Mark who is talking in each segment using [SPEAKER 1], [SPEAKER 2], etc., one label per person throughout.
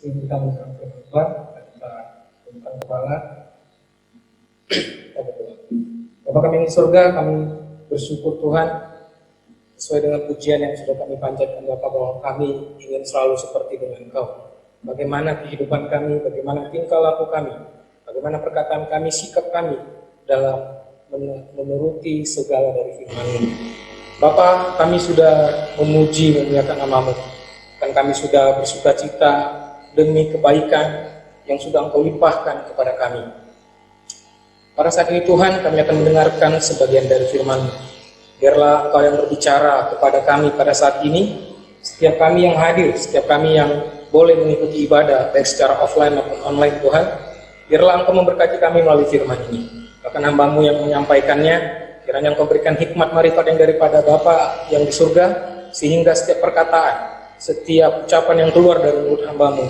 [SPEAKER 1] Sebelum kita membuka firman Tuhan, kita tundukkan kepala. Kita berdoa. Bapa kami yang di surga, kami bersyukur Tuhan sesuai dengan pujian yang sudah kami panjatkan Bapa, bahwa kami ingin selalu seperti dengan Engkau. Bagaimana kehidupan kami, bagaimana tingkah laku kami, bagaimana perkataan kami, sikap kami dalam menuruti segala dari firman-Mu. Bapa, kami sudah memuji memuliakan nama-Mu, dan kami sudah bersuka cita demi kebaikan yang sudah Engkau limpahkan kepada kami. Pada saat ini Tuhan, kami akan mendengarkan sebagian dari firman-Mu. Biarlah Engkau yang berbicara kepada kami pada saat ini, setiap kami yang hadir, setiap kami yang boleh mengikuti ibadah, baik secara offline maupun online Tuhan. Biarlah Engkau memberkati kami melalui firman ini. Bahkan hamba-Mu yang menyampaikannya, kiranya Engkau berikan hikmat marifat yang daripada Bapa yang di surga, sehingga setiap perkataan, setiap ucapan yang keluar dari mulut hamba-Mu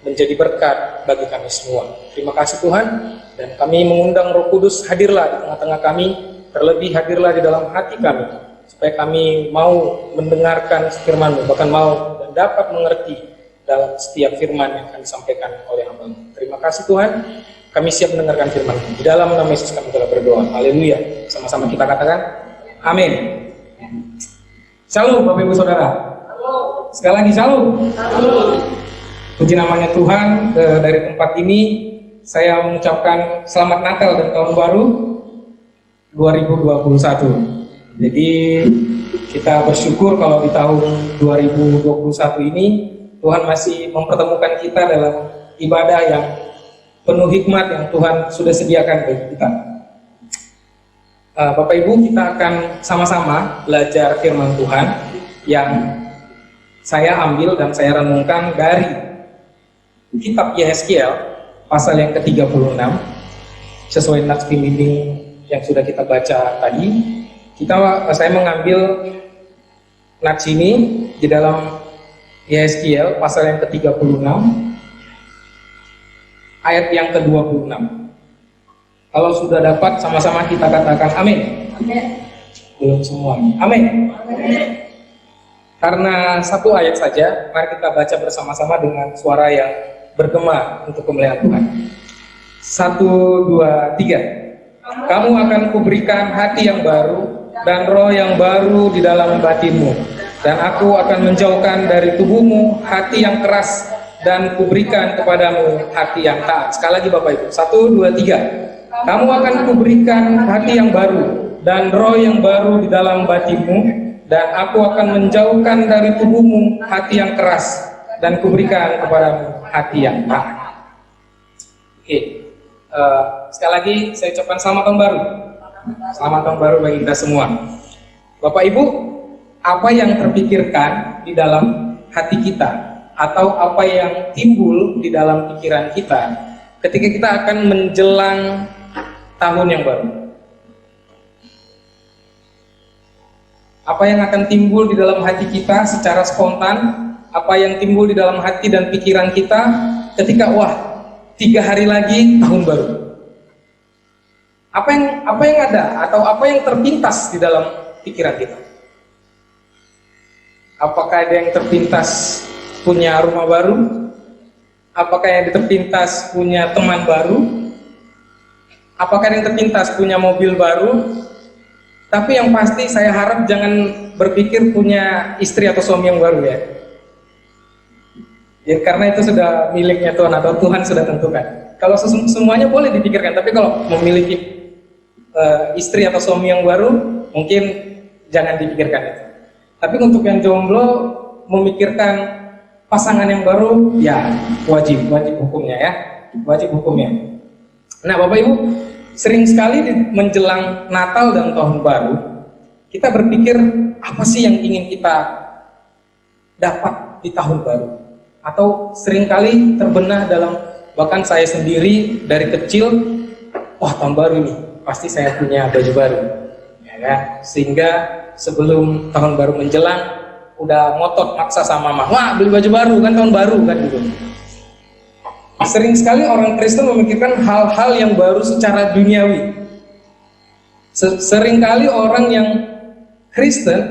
[SPEAKER 1] menjadi berkat bagi kami semua. Terima kasih Tuhan, dan kami mengundang Roh Kudus, hadirlah di tengah-tengah kami, terlebih hadirlah di dalam hati kami, supaya kami mau mendengarkan firman-Mu, bahkan mau dan dapat mengerti dalam setiap firman yang akan disampaikan oleh hamba-Mu. Terima kasih Tuhan, kami siap mendengarkan firman-Mu. Di dalam nama Yesus kami telah berdoa. Haleluya. Sama-sama kita katakan amin. Shalom Bapak Ibu Saudara. Sekali lagi shalom. Puji namanya Tuhan. Dari tempat ini saya mengucapkan selamat Natal dan Tahun Baru 2021. Jadi kita bersyukur kalau di tahun 2021 ini Tuhan masih mempertemukan kita dalam ibadah yang penuh hikmat yang Tuhan sudah sediakan bagi kita. Bapak Ibu, kita akan sama-sama belajar firman Tuhan yang saya ambil dan saya renungkan dari kitab Yehezkiel pasal yang ke-36 sesuai nats pembimbing yang sudah kita baca tadi. Saya mengambil nats ini di dalam Yehezkiel pasal yang ke-36 ayat yang ke-26. Kalau sudah dapat, sama-sama kita katakan amin. Amin. Belum semuanya. Amin. Amin. Karena satu ayat saja, mari kita baca bersama-sama dengan suara yang bergema untuk kemuliaan Tuhan. 1, 2, 3. Kamu akan kuberikan hati yang baru dan roh yang baru di dalam batinmu. Dan aku akan menjauhkan dari tubuhmu hati yang keras dan kuberikan kepadamu hati yang taat. Sekali lagi Bapak Ibu, 1, 2, 3. Kamu akan kuberikan hati yang baru dan roh yang baru di dalam batinmu. Dan aku akan menjauhkan dari tubuhmu hati yang keras dan kuberikan kepadamu hati yang taat. Oke, sekali lagi saya ucapkan selamat tahun baru. Selamat tahun baru bagi kita semua. Bapak Ibu, apa yang terpikirkan di dalam hati kita atau apa yang timbul di dalam pikiran kita ketika kita akan menjelang tahun yang baru? Apa yang akan timbul di dalam hati kita secara spontan? Apa yang timbul di dalam hati dan pikiran kita ketika 3 hari lagi tahun baru? Apa yang ada atau apa yang terpintas di dalam pikiran kita? Apakah ada yang terpintas punya rumah baru? Apakah yang terpintas punya teman baru? Apakah yang terpintas punya mobil baru? Tapi yang pasti saya harap jangan berpikir punya istri atau suami yang baru ya. Ya karena itu sudah miliknya Tuhan atau Tuhan sudah tentukan. Kalau semuanya boleh dipikirkan, tapi kalau memiliki istri atau suami yang baru mungkin jangan dipikirkan itu. Tapi untuk yang jomblo memikirkan pasangan yang baru ya wajib hukumnya ya. Wajib hukumnya. Nah Bapak Ibu, sering sekali menjelang Natal dan Tahun Baru, kita berpikir apa sih yang ingin kita dapat di Tahun Baru? Atau seringkali terbenah dalam, bahkan saya sendiri dari kecil, Tahun Baru ini pasti saya punya baju baru, ya kan? Sehingga sebelum Tahun Baru menjelang, udah ngotot maksa sama mama, wah beli baju baru kan Tahun Baru kan gitu. Sering sekali orang Kristen memikirkan hal-hal yang baru secara duniawi. Sering kali orang yang Kristen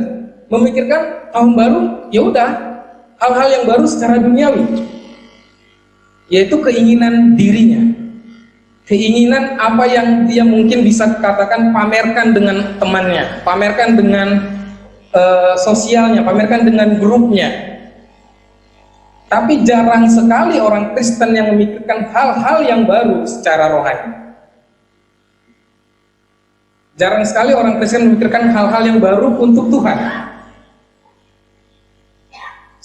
[SPEAKER 1] memikirkan tahun baru, ya udah hal-hal yang baru secara duniawi. yaitu keinginan dirinya, keinginan apa yang dia mungkin bisa katakan pamerkan dengan temannya, pamerkan dengan sosialnya, pamerkan dengan grupnya. Tapi jarang sekali orang Kristen yang memikirkan hal-hal yang baru secara rohani. Jarang sekali orang Kristen memikirkan hal-hal yang baru untuk Tuhan.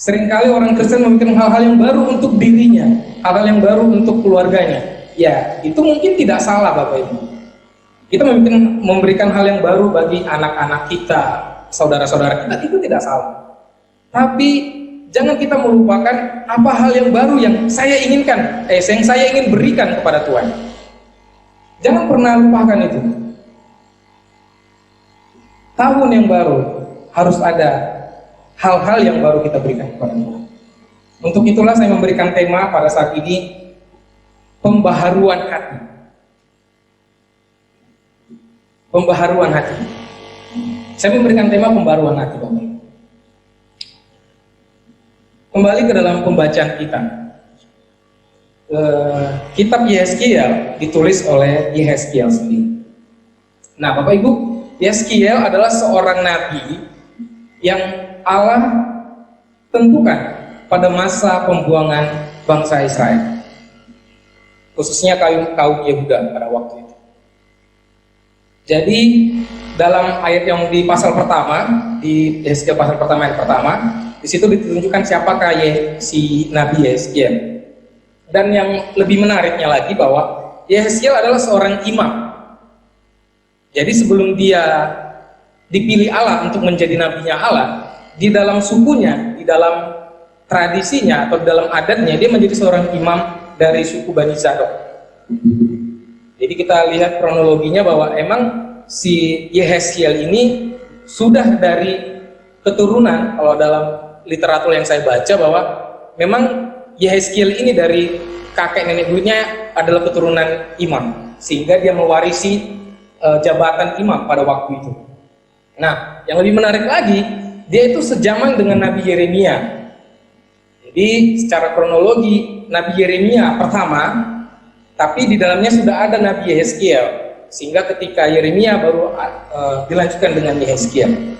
[SPEAKER 1] Seringkali orang Kristen memikirkan hal-hal yang baru untuk dirinya, hal-hal yang baru untuk keluarganya. Ya, itu mungkin tidak salah Bapak Ibu. Kita memberikan hal yang baru bagi anak-anak kita, saudara-saudara kita, itu tidak salah. Tapi jangan kita melupakan apa hal yang baru yang saya inginkan, yang saya ingin berikan kepada Tuhan. Jangan pernah lupakan itu. Tahun yang baru harus ada hal-hal yang baru kita berikan kepada Tuhan. Untuk itulah saya memberikan tema pada saat ini, pembaharuan hati. Pembaharuan hati. Saya memberikan tema pembaharuan hati, Bapak. Kembali ke dalam pembacaan kita. Kitab Yehezkiel ditulis oleh Yehezkiel sendiri. Nah, Bapak Ibu, Yehezkiel adalah seorang nabi yang Allah tentukan pada masa pembuangan bangsa Israel, khususnya kaum Yehuda pada waktu itu. Jadi dalam ayat yang di pasal pertama, di Yehezkiel pasal pertama yang pertama, di situ ditunjukkan siapakah si Nabi Yehezkiel. Dan yang lebih menariknya lagi bahwa Yehezkiel adalah seorang imam. Jadi sebelum dia dipilih Allah untuk menjadi nabinya Allah, di dalam sukunya, di dalam tradisinya atau dalam adatnya, dia menjadi seorang imam dari suku Bani Zadok. Jadi kita lihat kronologinya bahwa emang si Yehezkiel ini sudah dari keturunan, kalau dalam literatur yang saya baca, bahwa memang Yehezkiel ini dari kakek nenek buyutnya adalah keturunan imam, sehingga dia mewarisi jabatan imam pada waktu itu. Nah, yang lebih menarik lagi, dia itu sejaman dengan Nabi Yeremia. Jadi secara kronologi Nabi Yeremia pertama, tapi di dalamnya sudah ada Nabi Yehezkiel, sehingga ketika Yeremia baru dilanjutkan dengan Yehezkiel.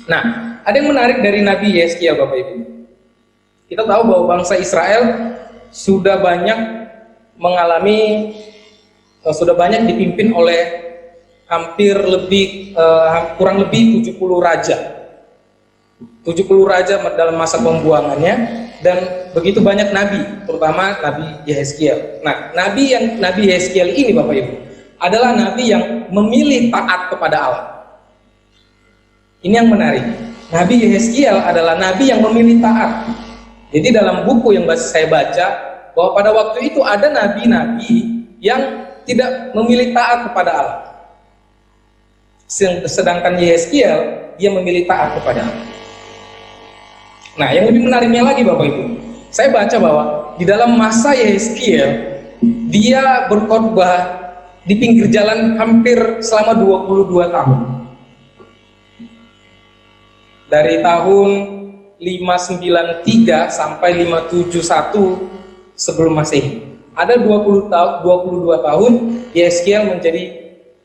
[SPEAKER 1] Nah, ada yang menarik dari Nabi Yehezkiel, Bapak Ibu. Kita tahu bahwa bangsa Israel sudah banyak mengalami, sudah banyak dipimpin oleh kurang lebih 70 raja. 70 raja dalam masa pembuangannya, dan begitu banyak nabi, terutama Nabi Yehezkiel. Nah, Nabi Yehezkiel ini, Bapak Ibu, adalah nabi yang memilih taat kepada Allah. Ini yang menarik. Nabi Yehezkiel adalah nabi yang memilih taat. Jadi dalam buku yang saya baca, bahwa pada waktu itu ada nabi-nabi yang tidak memilih taat kepada Allah. Sedangkan Yehezkiel, dia memilih taat kepada Allah. Nah, yang lebih menariknya lagi, Bapak Ibu, saya baca bahwa di dalam masa Yehezkiel, dia berkhotbah di pinggir jalan hampir selama 22 tahun. Dari tahun 593 sampai 571 sebelum Masehi. Ada 22 tahun Yehezkiel menjadi,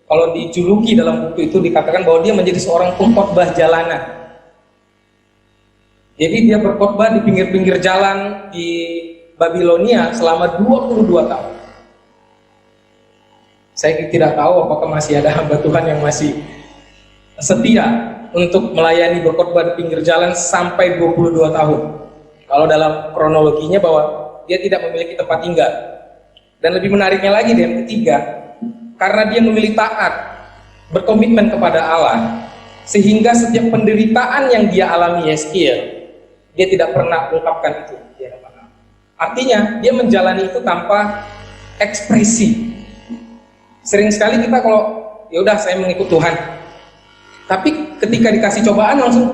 [SPEAKER 1] kalau dijuluki dalam buku itu dikatakan bahwa dia menjadi seorang pengkhotbah jalanan. Jadi dia berkhotbah di pinggir-pinggir jalan di Babilonia selama 22 tahun. Saya tidak tahu apakah masih ada hamba Tuhan yang masih setia untuk melayani berkhotbah di pinggir jalan sampai 22 tahun. Kalau dalam kronologinya bahwa dia tidak memiliki tempat tinggal. Dan lebih menariknya lagi, yang ketiga, karena dia memilih taat, berkomitmen kepada Allah, sehingga setiap penderitaan yang dia alami Yehezkiel, dia tidak pernah ungkapkan itu. Artinya dia menjalani itu tanpa ekspresi. Sering sekali kita kalau ya udah saya mengikut Tuhan, tapi ketika dikasih cobaan langsung,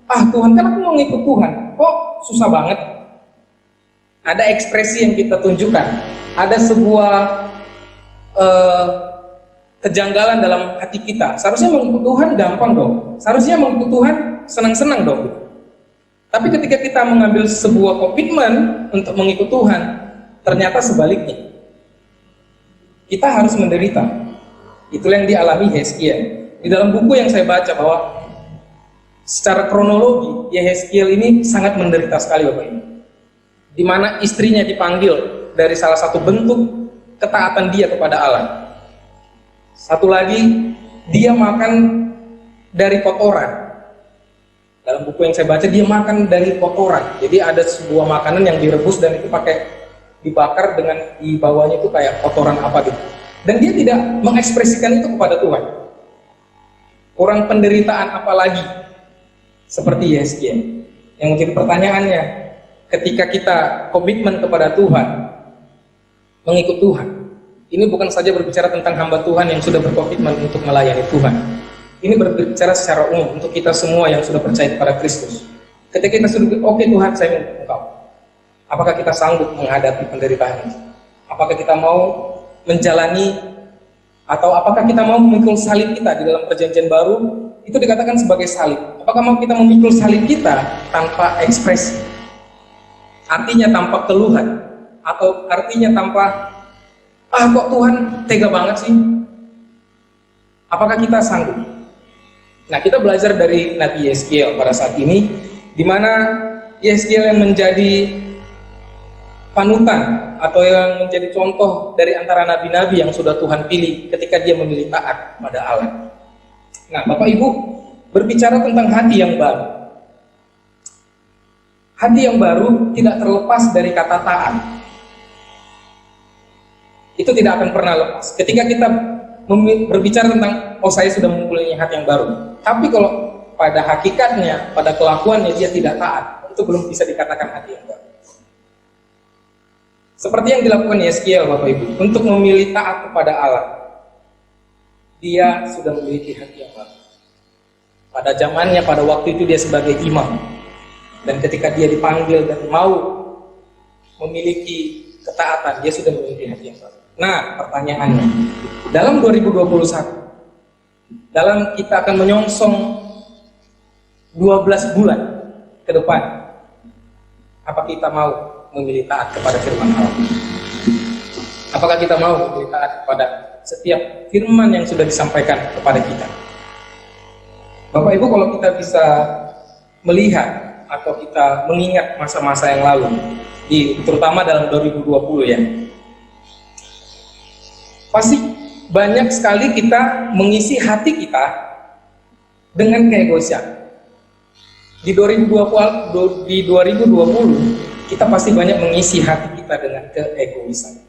[SPEAKER 1] Tuhan kan aku mau ngikut Tuhan, kok susah banget. Ada ekspresi yang kita tunjukkan, ada sebuah kejanggalan dalam hati kita. Seharusnya mengikut Tuhan gampang dong, seharusnya mengikut Tuhan senang-senang dong. Tapi ketika kita mengambil sebuah komitmen untuk mengikut Tuhan, ternyata sebaliknya. Kita harus menderita. Itulah yang dialami Yeskiel. Di dalam buku yang saya baca bahwa secara kronologi Yeskiel ini sangat menderita sekali Bapak Ibu. Di mana istrinya dipanggil dari salah satu bentuk ketaatan dia kepada Allah. Satu lagi, dia makan dari kotoran. Dalam buku yang saya baca, dia makan dari kotoran. Jadi ada sebuah makanan yang direbus dan itu dibakar dengan di bawahnya itu kayak kotoran apa gitu. Dan dia tidak mengekspresikan itu kepada Tuhan. Kurang penderitaan apa lagi seperti Yeskiel. Yang menjadi pertanyaannya, ketika kita komitmen kepada Tuhan, mengikut Tuhan, ini bukan saja berbicara tentang hamba Tuhan yang sudah berkomitmen untuk melayani Tuhan. Ini berbicara secara umum untuk kita semua yang sudah percaya kepada Kristus. Ketika kita sudah, oke Tuhan, saya mengikut Engkau. Apakah kita sanggup menghadapi penderitaan ini? Apakah kita mau menjalani, atau apakah kita mau memikul salib kita di dalam perjanjian baru? Itu dikatakan sebagai salib. Apakah mau kita memikul salib kita tanpa ekspresi? Artinya tanpa keluhan, atau artinya tanpa kok Tuhan tega banget sih? Apakah kita sanggup? Nah, kita belajar dari Nabi Yeskiel pada saat ini, di mana Yeskiel yang menjadi panutan atau yang menjadi contoh dari antara nabi-nabi yang sudah Tuhan pilih ketika dia memilih taat pada Allah. Nah, Bapak Ibu, berbicara tentang hati yang baru. Hati yang baru tidak terlepas dari kata taat. Itu tidak akan pernah lepas. Ketika kita berbicara tentang, saya sudah mempunyai hati yang baru, tapi kalau pada hakikatnya, pada kelakuannya dia tidak taat, itu belum bisa dikatakan hati yang baru. Seperti yang dilakukan Yeskiel, Bapak Ibu, untuk memilih taat kepada Allah, dia sudah memiliki hati yang baru. Pada zamannya, pada waktu itu dia sebagai imam, dan ketika dia dipanggil dan mau memiliki ketaatan, dia sudah memiliki hati yang baru. Nah, pertanyaannya, dalam 2021, dalam kita akan menyongsong 12 bulan ke depan, apa kita mau memilih taat kepada firman Allah? Apakah kita mau memilih taat kepada setiap firman yang sudah disampaikan kepada kita? Bapak Ibu, kalau kita bisa melihat atau kita mengingat masa-masa yang lalu, terutama dalam 2020 ya, pasti banyak sekali kita mengisi hati kita dengan keegoisan. Di 2020 kita pasti banyak mengisi hati kita dengan keegoisan.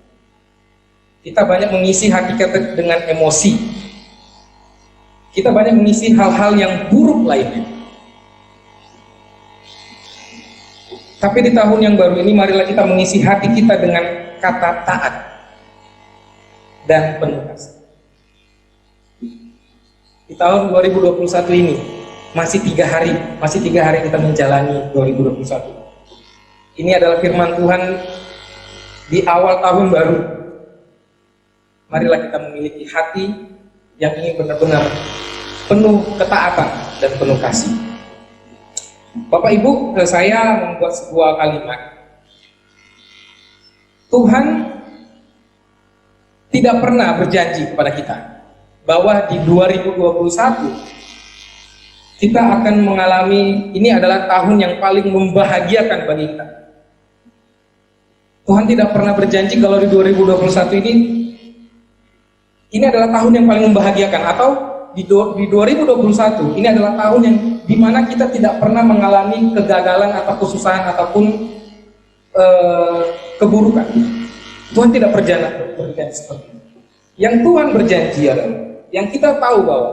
[SPEAKER 1] Kita banyak mengisi hati kita dengan emosi. Kita banyak mengisi hal-hal yang buruk lainnya. Tapi di tahun yang baru ini, marilah kita mengisi hati kita dengan kata taat dan penuh kasih. Di tahun 2021 ini masih tiga hari kita menjalani 2021. Ini adalah firman Tuhan di awal tahun baru. Marilah kita memiliki hati yang ingin benar-benar penuh ketaatan dan penuh kasih. Bapak Ibu, saya membuat sebuah kalimat. Tuhan tidak pernah berjanji kepada kita bahwa di 2021 kita akan mengalami, ini adalah tahun yang paling membahagiakan bagi kita. Tuhan tidak pernah berjanji kalau di 2021 ini adalah tahun yang paling membahagiakan, atau di 2021 ini adalah tahun yang dimana kita tidak pernah mengalami kegagalan atau kesusahan ataupun keburukan. Tuhan tidak berjanji seperti itu. Yang Tuhan berjanji adalah, yang kita tahu bahwa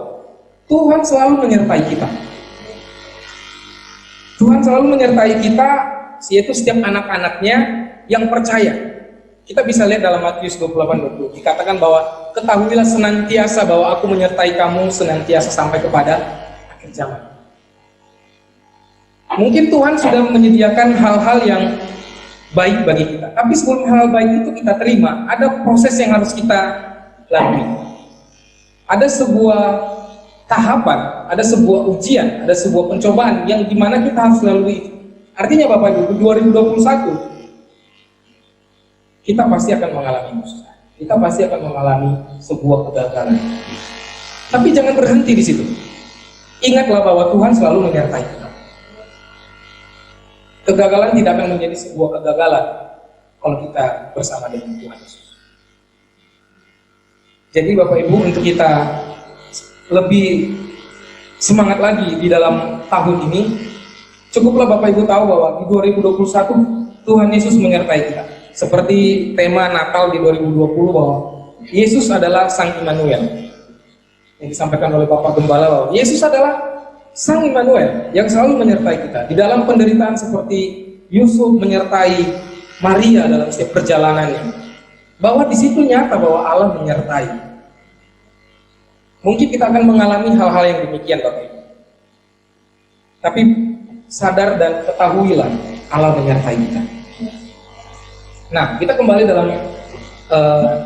[SPEAKER 1] Tuhan selalu menyertai kita. Tuhan selalu menyertai kita, yaitu setiap anak-anaknya yang percaya. Kita bisa lihat dalam Matius 28:20, dikatakan bahwa ketahuilah senantiasa bahwa aku menyertai kamu senantiasa sampai kepada akhir zaman. Mungkin Tuhan sudah menyediakan hal-hal yang baik bagi kita, tapi sebelum hal baik itu kita terima, ada proses yang harus kita lalui. Ada sebuah tahapan, ada sebuah ujian, ada sebuah pencobaan yang dimana kita harus lalui. Artinya Bapak Ibu, 2021 kita pasti akan mengalami musibah. Kita pasti akan mengalami sebuah kegagalan. Tapi jangan berhenti di situ. Ingatlah bahwa Tuhan selalu menyertai kita. Kegagalan tidak akan menjadi sebuah kegagalan kalau kita bersama dengan Tuhan Yesus. Jadi Bapak Ibu, untuk kita lebih semangat lagi di dalam tahun ini, cukuplah Bapak Ibu tahu bahwa di 2021 Tuhan Yesus menyertai kita. Seperti tema Natal di 2020 bahwa Yesus adalah Sang Immanuel. Yang disampaikan oleh Bapak Gembala bahwa Yesus adalah Sang Immanuel yang selalu menyertai kita. Di dalam penderitaan seperti Yusuf menyertai Maria dalam setiap perjalanannya. Bahwa di situ nyata bahwa Allah menyertai. Mungkin kita akan mengalami hal-hal yang demikian Bapak Ibu. Tapi sadar dan ketahuilah Allah menyertai kita. Nah, kita kembali dalam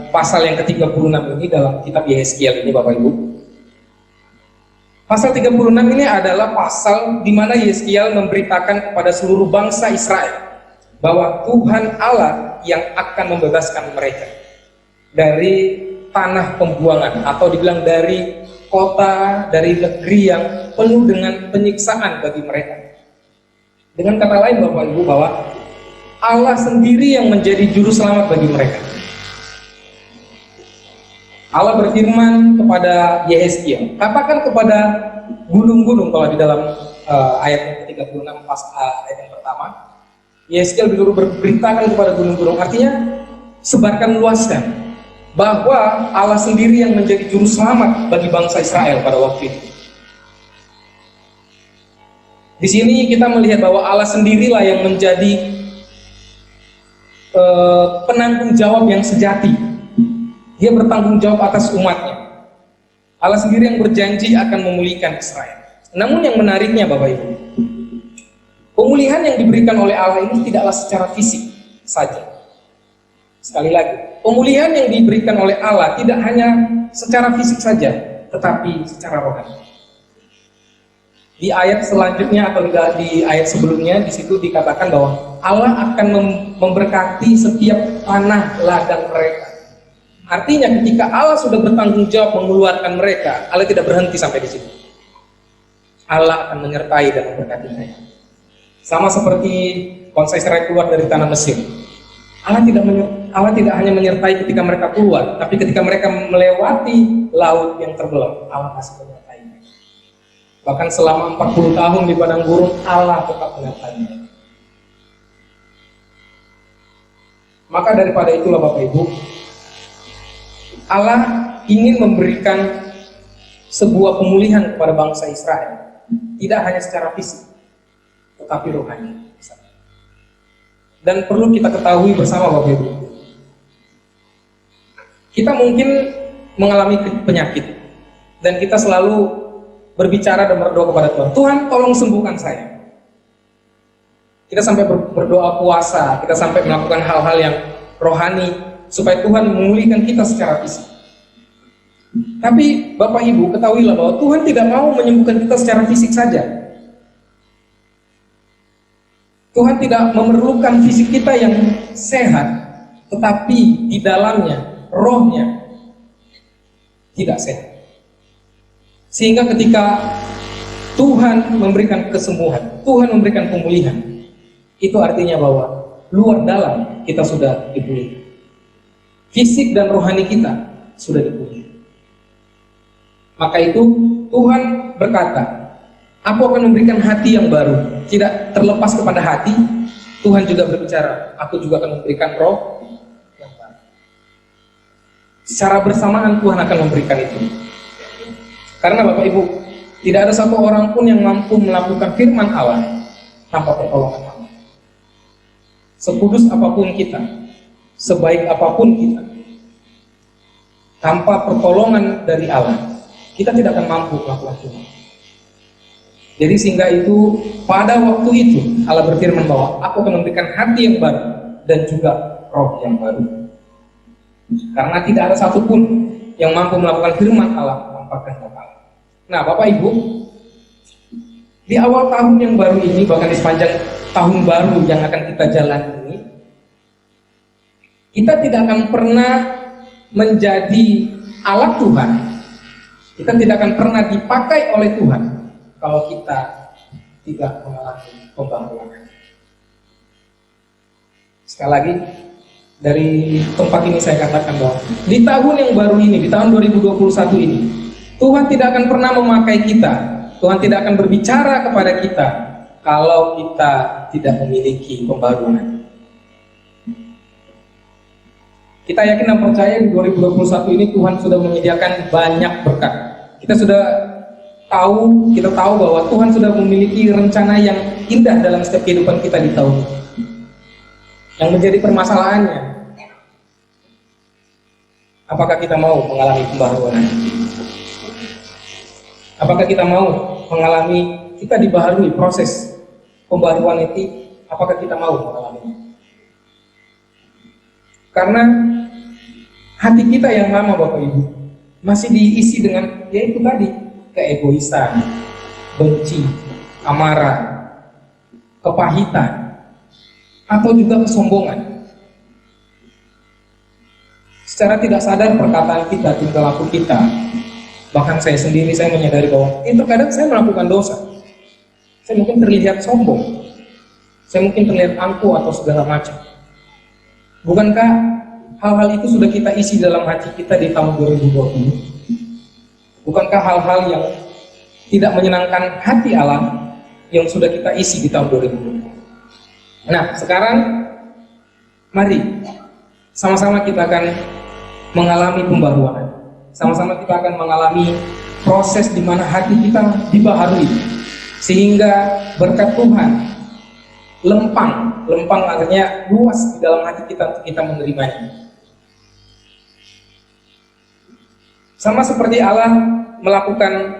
[SPEAKER 1] pasal yang ke-36 ini dalam kitab Yehezkiel ini Bapak Ibu. Pasal 36 ini adalah pasal di mana Yehezkiel memberitakan kepada seluruh bangsa Israel bahwa Tuhan Allah yang akan membebaskan mereka dari tanah pembuangan, atau dibilang dari kota, dari negeri yang penuh dengan penyiksaan bagi mereka. Dengan kata lain Bapak Ibu, bahwa Allah sendiri yang menjadi juru selamat bagi mereka. Allah berfirman kepada Yehezkiel, katakan kepada gunung-gunung, kalau di dalam ayat 36 ayat yang pertama, Yehezkiel dulu berberitakan kepada gunung-gunung, artinya sebarkan, luaskan bahwa Allah sendiri yang menjadi juru selamat bagi bangsa Israel pada waktu itu. Di sini kita melihat bahwa Allah sendirilah yang menjadi penanggung jawab yang sejati. Dia bertanggung jawab atas umatnya. Allah sendiri yang berjanji akan memulihkan Israel. Namun yang menariknya Bapak Ibu, pemulihan yang diberikan oleh Allah ini tidaklah secara fisik saja. Sekali lagi, pemulihan yang diberikan oleh Allah tidak hanya secara fisik saja, tetapi secara rohani. Di ayat selanjutnya atau di ayat sebelumnya, di situ dikatakan bahwa Allah akan memberkati setiap tanah ladang mereka. Artinya ketika Allah sudah bertanggung jawab mengeluarkan mereka, Allah tidak berhenti sampai di situ. Allah akan menyertai dan memberkati mereka. Sama seperti bangsa Israel keluar dari tanah Mesir. Allah tidak hanya menyertai ketika mereka keluar, tapi ketika mereka melewati laut yang terbelah, Allah masih menyertai mereka. Bahkan selama 40 tahun di padang gurun, Allah tetap menyertai mereka. Maka daripada itulah Bapak Ibu, Allah ingin memberikan sebuah pemulihan kepada bangsa Israel, tidak hanya secara fisik, tetapi rohani. Dan perlu kita ketahui bersama Bapak Ibu, kita mungkin mengalami penyakit dan kita selalu berbicara dan berdoa kepada Tuhan, Tuhan tolong sembuhkan saya. Kita sampai berdoa puasa, kita sampai melakukan hal-hal yang rohani supaya Tuhan memulihkan kita secara fisik. Tapi Bapak Ibu ketahuilah bahwa Tuhan tidak mau menyembuhkan kita secara fisik saja. Tuhan tidak memerlukan fisik kita yang sehat, tetapi di dalamnya, rohnya tidak sehat. Sehingga ketika Tuhan memberikan kesembuhan, Tuhan memberikan pemulihan, itu artinya bahwa luar dalam kita sudah dipulihkan. Fisik dan rohani kita sudah dipulihkan. Maka itu Tuhan berkata, aku akan memberikan hati yang baru. Tidak terlepas kepada hati, Tuhan juga berbicara, aku juga akan memberikan roh yang baru. Secara bersamaan Tuhan akan memberikan itu. Karena Bapak Ibu, tidak ada satu orang pun yang mampu melakukan firman Allah tanpa pertolongan Allah. Sekudus apapun kita, sebaik apapun kita, tanpa pertolongan dari Allah, kita tidak akan mampu melakukan firman. Jadi sehingga itu pada waktu itu Allah berfirman bahwa aku akan memberikan hati yang baru dan juga roh yang baru. Karena tidak ada satupun yang mampu melakukan firman Allah tanpa kehendak Allah. Nah Bapak Ibu, di awal tahun yang baru ini, bahkan di sepanjang tahun baru yang akan kita jalani ini, Kita tidak akan pernah menjadi alat Tuhan, kita tidak akan pernah dipakai oleh Tuhan kalau kita tidak mengalami pembaharuan. Sekali lagi, dari tempat ini saya katakan bahwa di tahun yang baru ini, di tahun 2021 ini, Tuhan tidak akan pernah memakai kita, Tuhan tidak akan berbicara kepada kita kalau kita tidak memiliki pembaruan. Kita yakin dan percaya di 2021 ini Tuhan sudah menyediakan banyak berkat. Kita tahu bahwa Tuhan sudah memiliki rencana yang indah dalam setiap kehidupan kita di tahun ini. Yang menjadi permasalahannya, apakah kita mau mengalami pembaharuan? Apakah kita mau mengalami, kita dibaharui proses pembaharuan itu, apakah kita mau mengalaminya? Karena hati kita yang lama, Bapak Ibu, masih diisi dengan yaitu tadi keegoisan, benci, amarah, kepahitan, atau juga kesombongan. Secara tidak sadar perkataan kita, tingkah laku kita, bahkan saya sendiri, saya menyadari bahwa terkadang saya melakukan dosa. Saya mungkin terlihat sombong, saya mungkin terlihat angkuh atau segala macam. Bukankah hal-hal itu sudah kita isi dalam hati kita di tahun 2020? Bukankah hal-hal yang tidak menyenangkan hati Allah yang sudah kita isi di tahun 2020? Nah, sekarang mari sama-sama kita akan mengalami pembaruan. Sama-sama kita akan mengalami proses di mana hati kita dibaharui, sehingga berkat Tuhan lempang artinya luas di dalam hati kita untuk kita menerimanya. Sama seperti Allah melakukan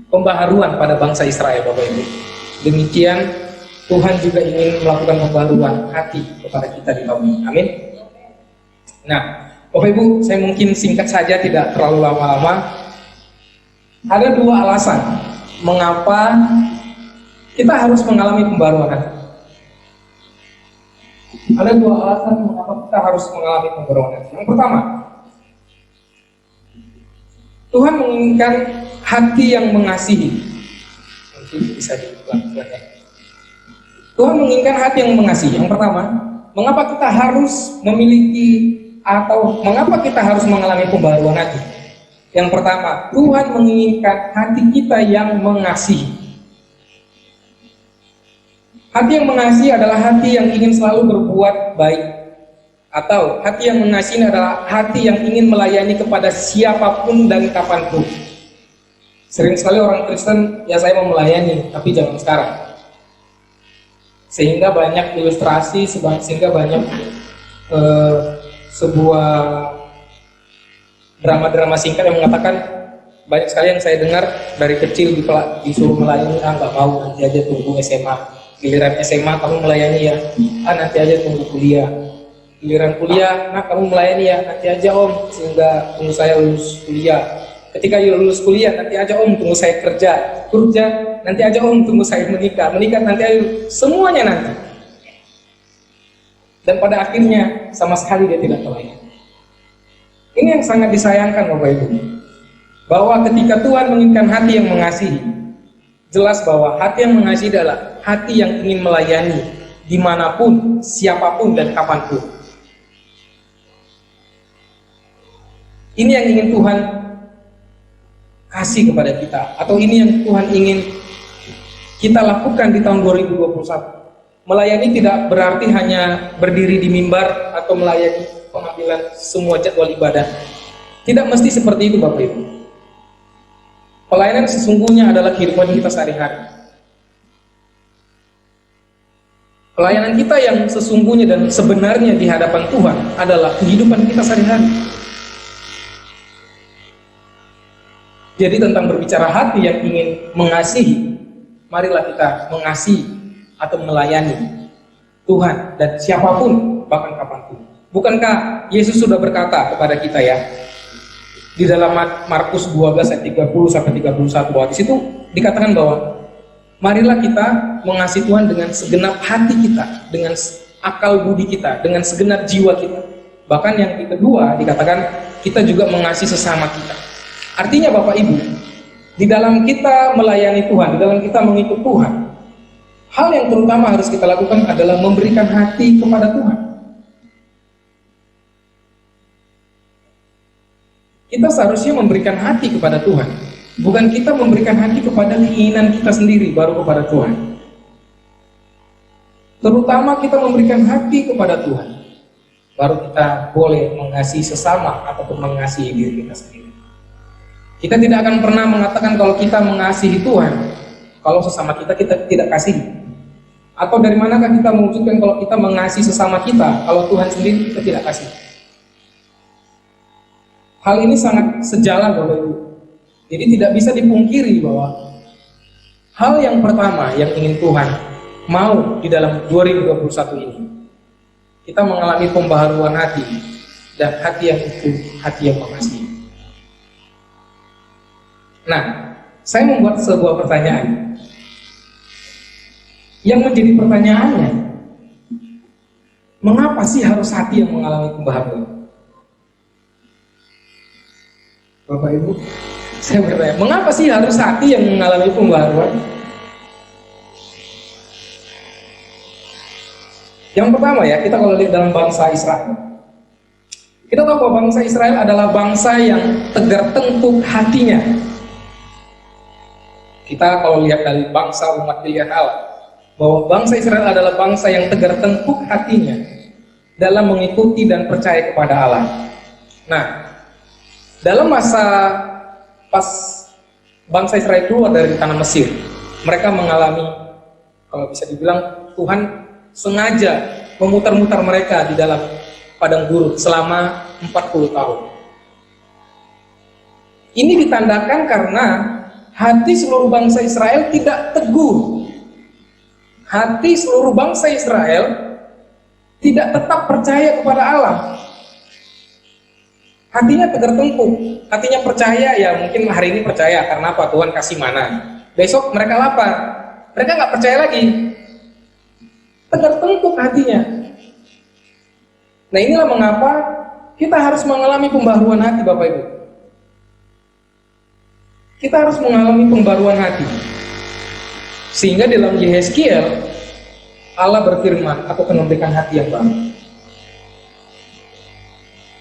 [SPEAKER 1] pembaharuan pada bangsa Israel, Bapak Ibu, demikian Tuhan juga ingin melakukan pembaharuan hati kepada kita di tahun ini. Amin. Nah, Bapak Ibu, saya mungkin singkat saja, tidak terlalu lama-lama. Ada dua alasan mengapa kita harus mengalami pembaharuan hati. Ada dua alasan mengapa kita harus mengalami pembaharuan hati. Yang pertama, Tuhan menginginkan hati yang mengasihi. Mungkin bisa diulang-ulang ya. Tuhan menginginkan hati yang mengasihi. Yang pertama, mengapa kita harus memiliki atau mengapa kita harus mengalami pembaharuan hati? Yang pertama, Tuhan menginginkan hati kita yang mengasihi. Hati yang mengasihi adalah hati yang ingin selalu berbuat baik. Atau hati yang mengasihi adalah hati yang ingin melayani kepada siapapun dan kapanpun. Sering sekali orang Kristen, ya saya mau melayani, tapi jangan sekarang. Sehingga banyak ilustrasi, sehingga banyak sebuah drama-drama singkat yang mengatakan, banyak sekali yang saya dengar dari kecil disuruh melayani, nggak mau, nanti aja tunggu SMA. Giliran SMA kamu melayani ya, nanti aja tunggu kuliah. Giliran kuliah, kamu melayani ya, nanti aja om, sehingga tunggu saya lulus kuliah. Ketika lulus kuliah, nanti aja om, tunggu saya kerja, nanti aja om, tunggu saya menikah, nanti aja, semuanya nanti. Dan pada akhirnya sama sekali dia tidak melayani. Ini yang sangat disayangkan, Bapak Ibu, bahwa ketika Tuhan menginginkan hati yang mengasihi, jelas bahwa hati yang mengasihi adalah hati yang ingin melayani dimanapun, siapapun dan kapanpun. Ini yang ingin Tuhan kasih kepada kita, atau ini yang Tuhan ingin kita lakukan di tahun 2021. Melayani tidak berarti hanya berdiri di mimbar atau melayani pengambilan semua jadwal ibadah. Tidak mesti seperti itu, Bapak Ibu. Pelayanan sesungguhnya adalah kehidupan kita sehari-hari. Pelayanan kita yang sesungguhnya dan sebenarnya di hadapan Tuhan adalah kehidupan kita sehari-hari. Jadi tentang berbicara hati yang ingin mengasihi, marilah kita mengasihi atau melayani Tuhan dan siapapun, bahkan kapanpun. Bukankah Yesus sudah berkata kepada kita ya, di dalam Markus 12 ayat 30 sampai 31, bahwa di situ dikatakan bahwa marilah kita mengasihi Tuhan dengan segenap hati kita, dengan akal budi kita, dengan segenap jiwa kita. Bahkan yang kedua dikatakan kita juga mengasihi sesama kita. Artinya Bapak Ibu, di dalam kita melayani Tuhan, di dalam kita mengikut Tuhan, hal yang terutama harus kita lakukan adalah memberikan hati kepada Tuhan. Kita seharusnya memberikan hati kepada Tuhan, bukan kita memberikan hati kepada keinginan kita sendiri baru kepada Tuhan. Terutama kita memberikan hati kepada Tuhan, baru kita boleh mengasihi sesama ataupun mengasihi diri kita sendiri. Kita tidak akan pernah mengatakan kalau kita mengasihi Tuhan kalau sesama kita tidak kasih. Atau dari manakah kita mewujudkan kalau kita mengasihi sesama kita kalau Tuhan sendiri kita tidak kasih? Hal ini sangat sejalan Bapak Ibu. Jadi tidak bisa dipungkiri bahwa hal yang pertama yang ingin Tuhan mau di dalam 2021 ini, kita mengalami pembaharuan hati, dan hati yang itu hati yang mengasihi. Nah, saya membuat sebuah pertanyaan yang menjadi pertanyaannya, mengapa sih harus hati yang mengalami pembaharuan? Bapak Ibu, saya bertanya, mengapa sih harus hati yang mengalami pembaharuan? Yang pertama ya, kita kalau lihat dalam bangsa Israel, kita tahu bahwa bangsa Israel adalah bangsa yang tegar tengkuk hatinya. Kita kalau lihat dari bangsa umat pilihan Allah, bahwa bangsa Israel adalah bangsa yang tegar tengkuk hatinya dalam mengikuti dan percaya kepada Allah. Nah, dalam masa pas bangsa Israel keluar dari tanah Mesir, mereka mengalami, kalau bisa dibilang, Tuhan sengaja memutar-mutar mereka di dalam padang gurun selama 40 tahun. Ini ditandakan karena hati seluruh bangsa Israel tidak teguh. Hati seluruh bangsa Israel tidak tetap percaya kepada Allah. Hatinya tegar tengkuk, hatinya percaya, ya mungkin hari ini percaya karena apa? Tuhan kasih mana. Besok mereka lapar, mereka nggak percaya lagi. Tegar tengkuk hatinya. Nah, inilah mengapa kita harus mengalami pembaharuan hati, Bapak Ibu. Kita harus mengalami pembaharuan hati. Sehingga dalam Yehezkiel Allah berfirman, aku akan memberikan hati yang baru.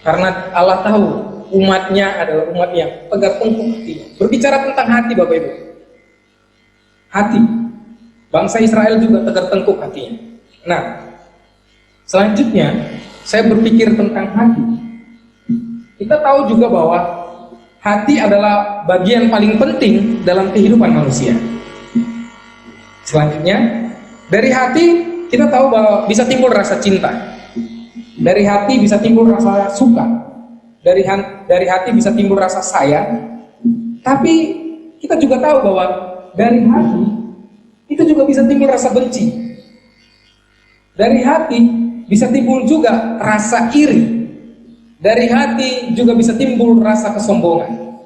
[SPEAKER 1] Karena Allah tahu umatnya adalah umat yang tegar tengkuk hatinya. Berbicara tentang hati Bapak Ibu, hati bangsa Israel juga tegar tengkuk hatinya. Nah, selanjutnya saya berpikir tentang hati. Kita tahu juga bahwa hati adalah bagian paling penting dalam kehidupan manusia. Selanjutnya, dari hati kita tahu bahwa bisa timbul rasa cinta. Dari hati bisa timbul rasa suka. Dari hati bisa timbul rasa sayang. Tapi kita juga tahu bahwa dari hati itu juga bisa timbul rasa benci. Dari hati bisa timbul juga rasa iri. Dari hati juga bisa timbul rasa kesombongan.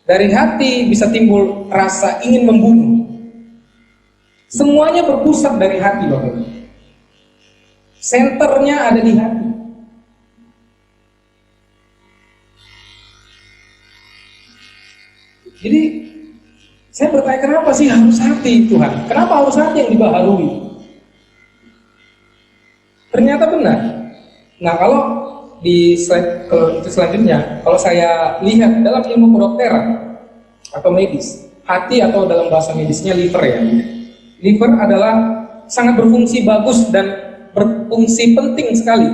[SPEAKER 1] Dari hati bisa timbul rasa ingin membunuh. Semuanya berpusat dari hati, Bapak. Senternya ada di hati. Jadi saya bertanya, kenapa sih harus hati Tuhan? Kenapa harus hati yang dibaharui? Ternyata benar. Nah, kalau di slide selanjutnya, kalau saya lihat dalam ilmu kedokteran atau medis, hati atau dalam bahasa medisnya liver ya. Liver adalah sangat berfungsi bagus dan berfungsi penting sekali.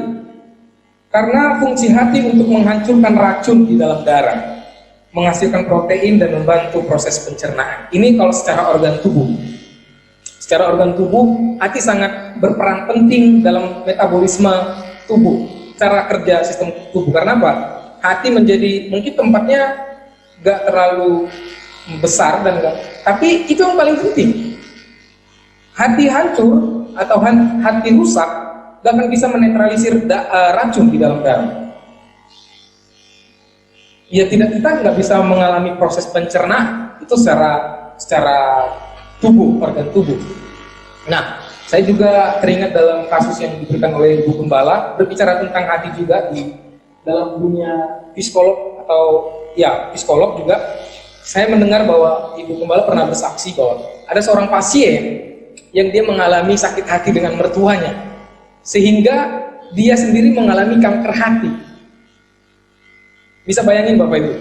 [SPEAKER 1] Karena fungsi hati untuk menghancurkan racun di dalam darah, menghasilkan protein dan membantu proses pencernaan. Ini kalau secara organ tubuh. Secara organ tubuh, hati sangat berperan penting dalam metabolisme tubuh, cara kerja sistem tubuh. Karena apa? Hati menjadi mungkin tempatnya gak terlalu besar dan tapi itu yang paling penting. Hati hancur atau hati rusak gak akan bisa menetralisir racun di dalam darah. Ya kita nggak bisa mengalami proses pencernaan itu secara tubuh, organ tubuh. Nah, saya juga teringat dalam kasus yang diberikan oleh Ibu Gembala berbicara tentang hati juga di dalam dunia psikolog atau ya psikolog juga, saya mendengar bahwa Ibu Gembala pernah bersaksi bahwa ada seorang pasien yang dia mengalami sakit hati dengan mertuanya, sehingga dia sendiri mengalami kanker hati. Bisa bayangin Bapak Ibu,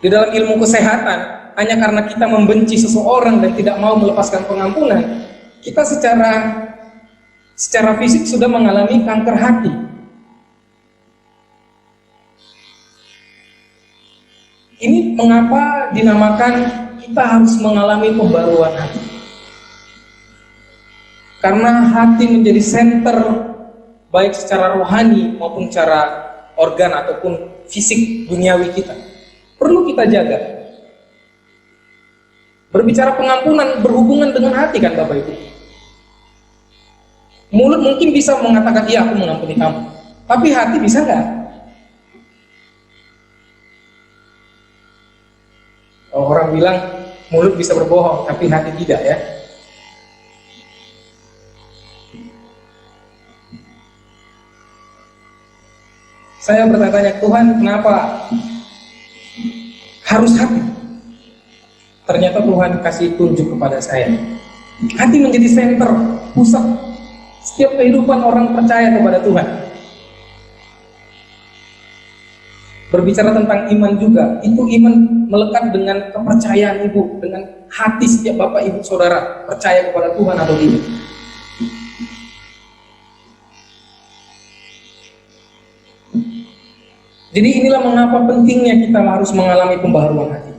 [SPEAKER 1] di dalam ilmu kesehatan, hanya karena kita membenci seseorang dan tidak mau melepaskan pengampunan, kita secara fisik sudah mengalami kanker hati. Ini mengapa dinamakan kita harus mengalami pembaruan hati. Karena hati menjadi senter baik secara rohani maupun secara organ ataupun fisik duniawi kita. Perlu kita jaga. Berbicara pengampunan berhubungan dengan hati kan Bapak Ibu. Mulut mungkin bisa mengatakan, iya aku mengampuni kamu. Tapi hati bisa nggak? Orang bilang mulut bisa berbohong, tapi hati tidak ya. Saya bertanya, Tuhan kenapa harus hati? Ternyata Tuhan kasih tunjuk kepada saya. Hati menjadi senter, pusat setiap kehidupan orang percaya kepada Tuhan. Berbicara tentang iman juga, itu iman melekat dengan kepercayaan Ibu, dengan hati setiap Bapak Ibu Saudara percaya kepada Tuhan atau tidak. Jadi inilah mengapa pentingnya kita harus mengalami pembaharuan hati.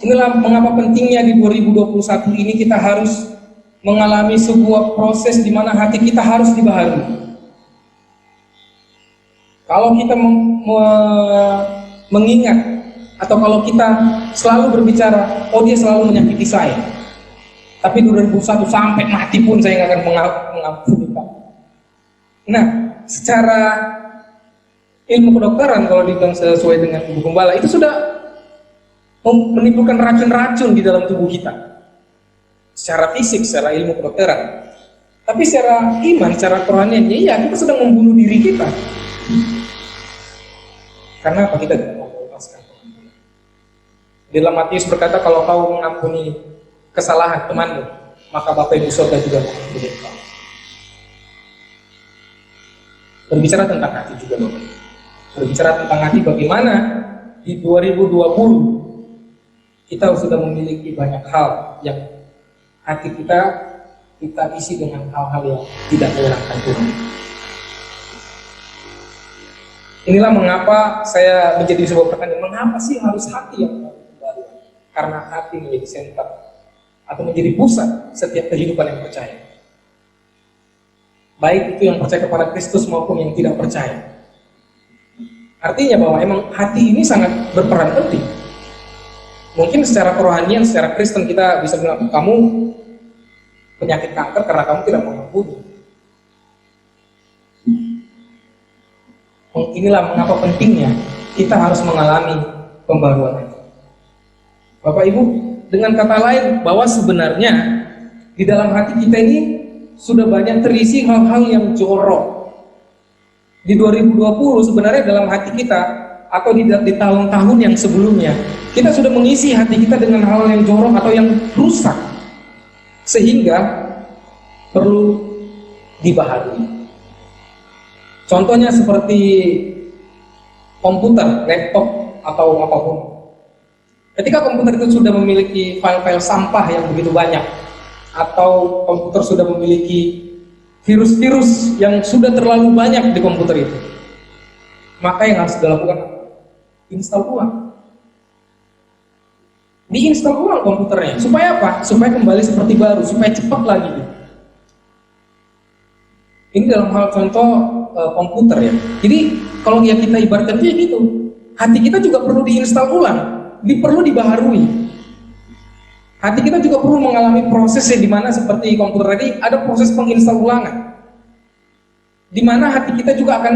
[SPEAKER 1] Inilah mengapa pentingnya di 2021 ini kita harus mengalami sebuah proses di mana hati kita harus dibaharui. Kalau kita mengingat atau kalau kita selalu berbicara, oh dia selalu menyakiti saya, tapi 2021 sampai mati pun saya nggak akan mengampuni kamu. Nah, secara ilmu kedokteran kalau dibilang sesuai dengan Ibu Gembala itu sudah menimbulkan racun-racun di dalam tubuh kita secara fisik, secara ilmu kedokteran. Tapi secara iman, secara kerohanian, ya kita sedang membunuh diri kita. Karena apa? Kita tidak mau melepaskan pengampunan. Di dalam Matius berkata, kalau kau mengampuni kesalahan temanmu, maka Bapa Ibu Surga juga mengampuni kau. Berbicara tentang hati juga Bapak. Berbicara tentang hati, bagaimana di 2020 kita sudah memiliki banyak hal yang hati kita isi dengan hal-hal yang tidak menyenangkan Tuhan. Inilah mengapa saya menjadi sebuah pertanyaan, mengapa sih harus hati yang baru? Karena hati menjadi senter atau menjadi pusat setiap kehidupan yang percaya. Baik itu yang percaya kepada Kristus maupun yang tidak percaya. Artinya bahwa emang hati ini sangat berperan penting. Mungkin secara kerohanian, secara Kristen kita bisa bilang, kamu penyakit kanker karena kamu tidak mengampuni. Inilah mengapa pentingnya kita harus mengalami pembaruan hati. Bapak Ibu, dengan kata lain bahwa sebenarnya di dalam hati kita ini sudah banyak terisi hal-hal yang jorok. Di 2020 sebenarnya dalam hati kita atau di tahun-tahun yang sebelumnya kita sudah mengisi hati kita dengan hal yang jorok atau yang rusak sehingga perlu dibaharui. Contohnya seperti komputer, laptop atau apapun. Ketika komputer itu sudah memiliki file-file sampah yang begitu banyak, atau komputer sudah memiliki virus-virus yang sudah terlalu banyak di komputer itu, maka yang harus dilakukan install ulang. Diinstal ulang komputernya. Supaya apa? Supaya kembali seperti baru, supaya cepat lagi. Ini dalam hal contoh komputer ya. Jadi kalau ya kita ibaratkan kayak gitu, hati kita juga perlu diinstal ulang, perlu dibaharui. Hati kita juga perlu mengalami proses di mana seperti komputer tadi ada proses penginstal ulangan, di mana hati kita juga akan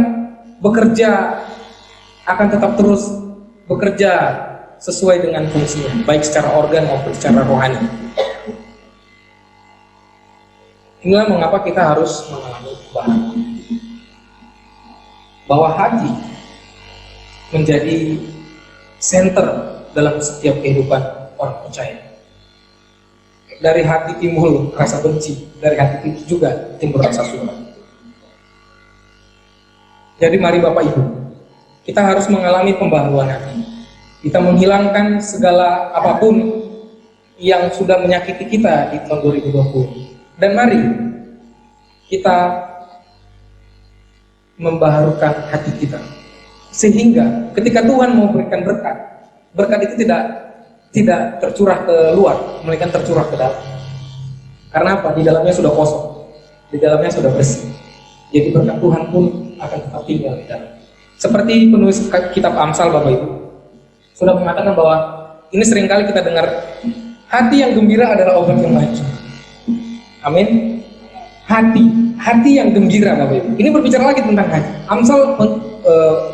[SPEAKER 1] bekerja, akan tetap terus bekerja sesuai dengan fungsinya, baik secara organ maupun secara rohani. Inilah mengapa kita harus mengalami bahan. bahwa hati menjadi center dalam setiap kehidupan orang percaya. Dari hati timbul rasa benci, dari hati juga timbul rasa suka. Jadi mari Bapak Ibu, kita harus mengalami pembaharuan hati. Kita menghilangkan segala apapun yang sudah menyakiti kita di tahun 2020. Dan mari kita membaharukan hati kita. Sehingga ketika Tuhan mau berikan berkat, berkat itu tidak tercurah ke luar, melainkan tercurah ke dalam. Karena apa? Di dalamnya sudah kosong, di dalamnya sudah bersih. Jadi berkat Tuhan pun akan tetap tinggal di dalam. Seperti penulis kitab Amsal, Bapak Ibu, sudah mengatakan bahwa ini seringkali kita dengar, hati yang gembira adalah obat yang maju. Amin. Hati yang gembira, Bapak Ibu. Ini berbicara lagi tentang hati. Amsal,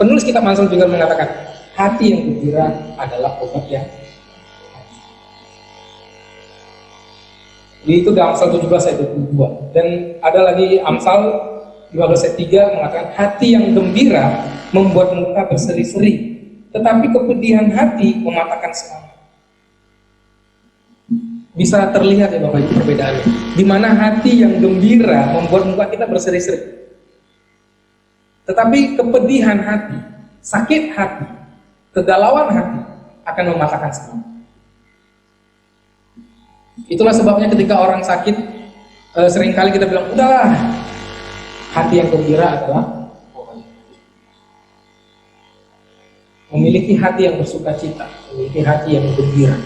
[SPEAKER 1] penulis kitab Amsal juga mengatakan, hati yang gembira adalah obat yang maju. Itu di Amsal 17 ayat 22. Dan ada lagi Amsal 15 ayat 3 mengatakan, hati yang gembira membuat muka berseri-seri, tetapi kepedihan hati mematahkan semangat. Bisa terlihat ya Bapak Ibu perbedaannya. Di mana hati yang gembira membuat muka kita berseri-seri, tetapi kepedihan hati, sakit hati, kegalauan hati akan mematahkan semangat. Itulah sebabnya ketika orang sakit, seringkali kita bilang, udahlah, hati yang gembira adalah memiliki hati yang bersuka cita, memiliki hati yang gembira,